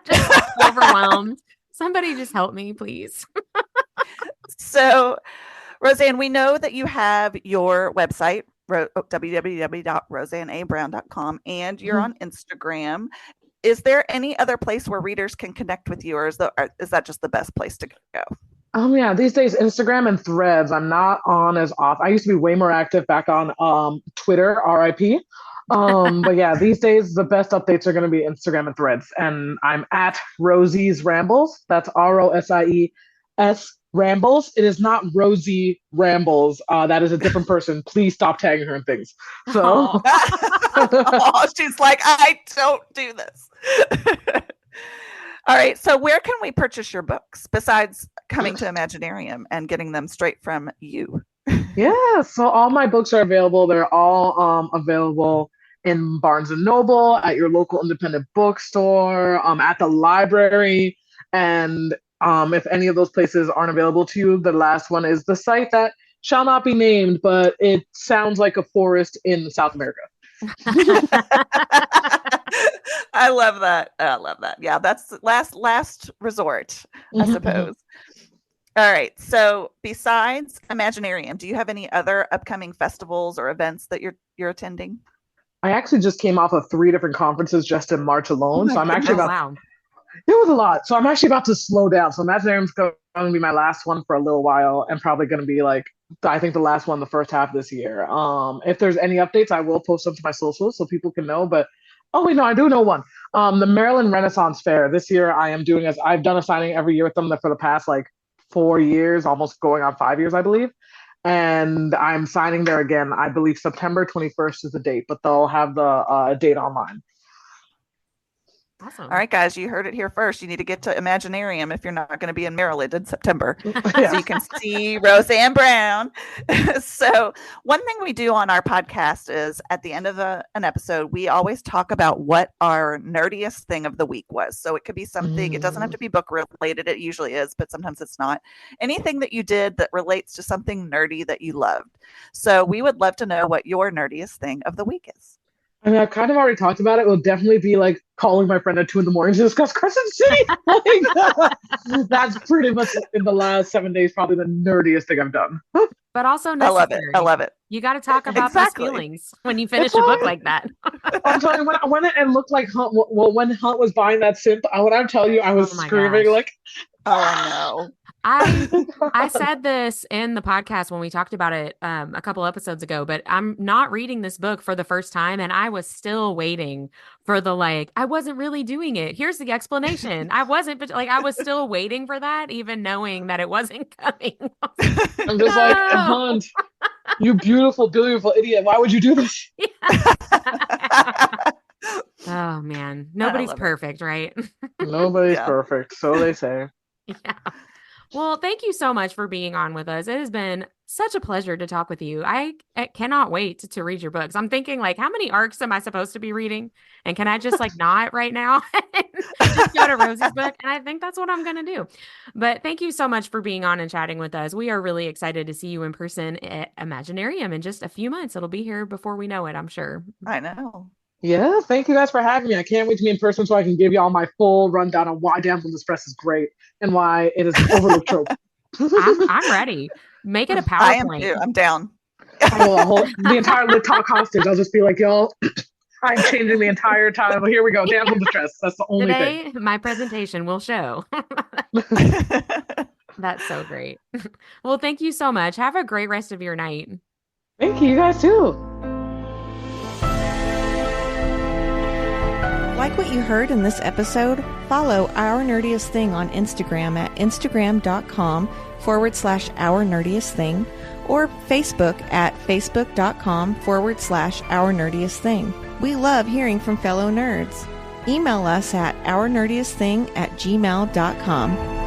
Just overwhelmed. Somebody just help me, please. So, Roseanne, we know that you have your website, www.roseanneabrown.com, and you're on Instagram. Is there any other place where readers can connect with you, or is that just the best place to go? Yeah, these days Instagram and Threads. I'm not on as often. I used to be way more active back on Twitter, RIP. But yeah, these days the best updates are going to be Instagram and Threads, and I'm at Rosie's Rambles. That's ROSIES Rambles. It is not Rosie Rambles. That is a different person. Please stop tagging her in things. So, Oh, she's like, I don't do this. All right. So where can we purchase your books besides coming to Imaginarium and getting them straight from you? yeah, so all my books are available. They're all available in Barnes and Noble, at your local independent bookstore, at the library, and if any of those places aren't available to you, the last one is the site that shall not be named, but it sounds like a forest in South America. I love that. I love that. Yeah, that's last resort, I suppose. All right. So besides Imaginarium, do you have any other upcoming festivals or events that you're attending? I actually just came off of 3 different conferences just in March alone. So I'm actually Oh, about wow. it was a lot. So I'm actually about to slow down. So Imaginarium's going to be my last one for a little while, and probably going to be like, I think the last one the first half of this year. If there's any updates, I will post them to my socials so people can know. But oh wait, no, I do know one. The Maryland Renaissance Fair this year. I am doing as I've done a signing every year with them for the past like 4 years, almost going on 5 years, I believe. And I'm signing there again. I believe September 21st is the date, but they'll have the date online. Awesome. All right, guys, you heard it here first. You need to get to Imaginarium if you're not going to be in Maryland in September. Yeah. So you can see Roseanne Brown. So one thing we do on our podcast is at the end of an episode, we always talk about what our nerdiest thing of the week was. So it could be something, it doesn't have to be book related. It usually is, but sometimes it's not. Anything that you did that relates to something nerdy that you loved. So we would love to know what your nerdiest thing of the week is. I mean, I've kind of already talked about it. It will definitely be like calling my friend at 2 a.m. to discuss Crescent City. Like, that's pretty much in the last 7 days, probably the nerdiest thing I've done. But also I necessary. love it. You got to talk about Exactly. those feelings when you finish a book like that. I'm telling you, when it looked like Hunt, well, when Hunt was buying that synth, when I tell you, I was Oh my screaming gosh. like, Oh, I know. I said this in the podcast when we talked about it a couple episodes ago, but I'm not reading this book for the first time, and I was still waiting for I wasn't really doing it. Here's the explanation. I wasn't, but I was still waiting for that, even knowing that it wasn't coming. I'm just like, Hunt, you beautiful, beautiful idiot. Why would you do this? Oh man, nobody's love it. perfect, right? Nobody's Yeah. perfect, so they say. Yeah. Well, thank you so much for being on with us. It has been such a pleasure to talk with you. I cannot wait to read your books. I'm thinking how many arcs am I supposed to be reading? And can I just not right now and just go to Rosie's book? And I think that's what I'm going to do. But thank you so much for being on and chatting with us. We are really excited to see you in person at Imaginarium in just a few months. It'll be here before we know it, I'm sure. I know. Yeah, thank you guys for having me. I can't wait to be in person so I can give you all my full rundown on why Damsel in Distress is great and why it is an overlooked trope. I'm ready. Make it a PowerPoint. I am too. I'm down. I will hold the entire lit talk hostage. I'll just be like, y'all, I'm changing the entire time. Well, here we go. Damsel in Distress. That's the only Today, thing. my presentation will show. That's so great. Well, thank you so much. Have a great rest of your night. Thank you. You guys too. Like what you heard in this episode? Follow Our Nerdiest Thing on Instagram at instagram.com/Our Nerdiest Thing or Facebook at facebook.com/Our Nerdiest Thing. We love hearing from fellow nerds. Email us at ournerdiestthing@gmail.com.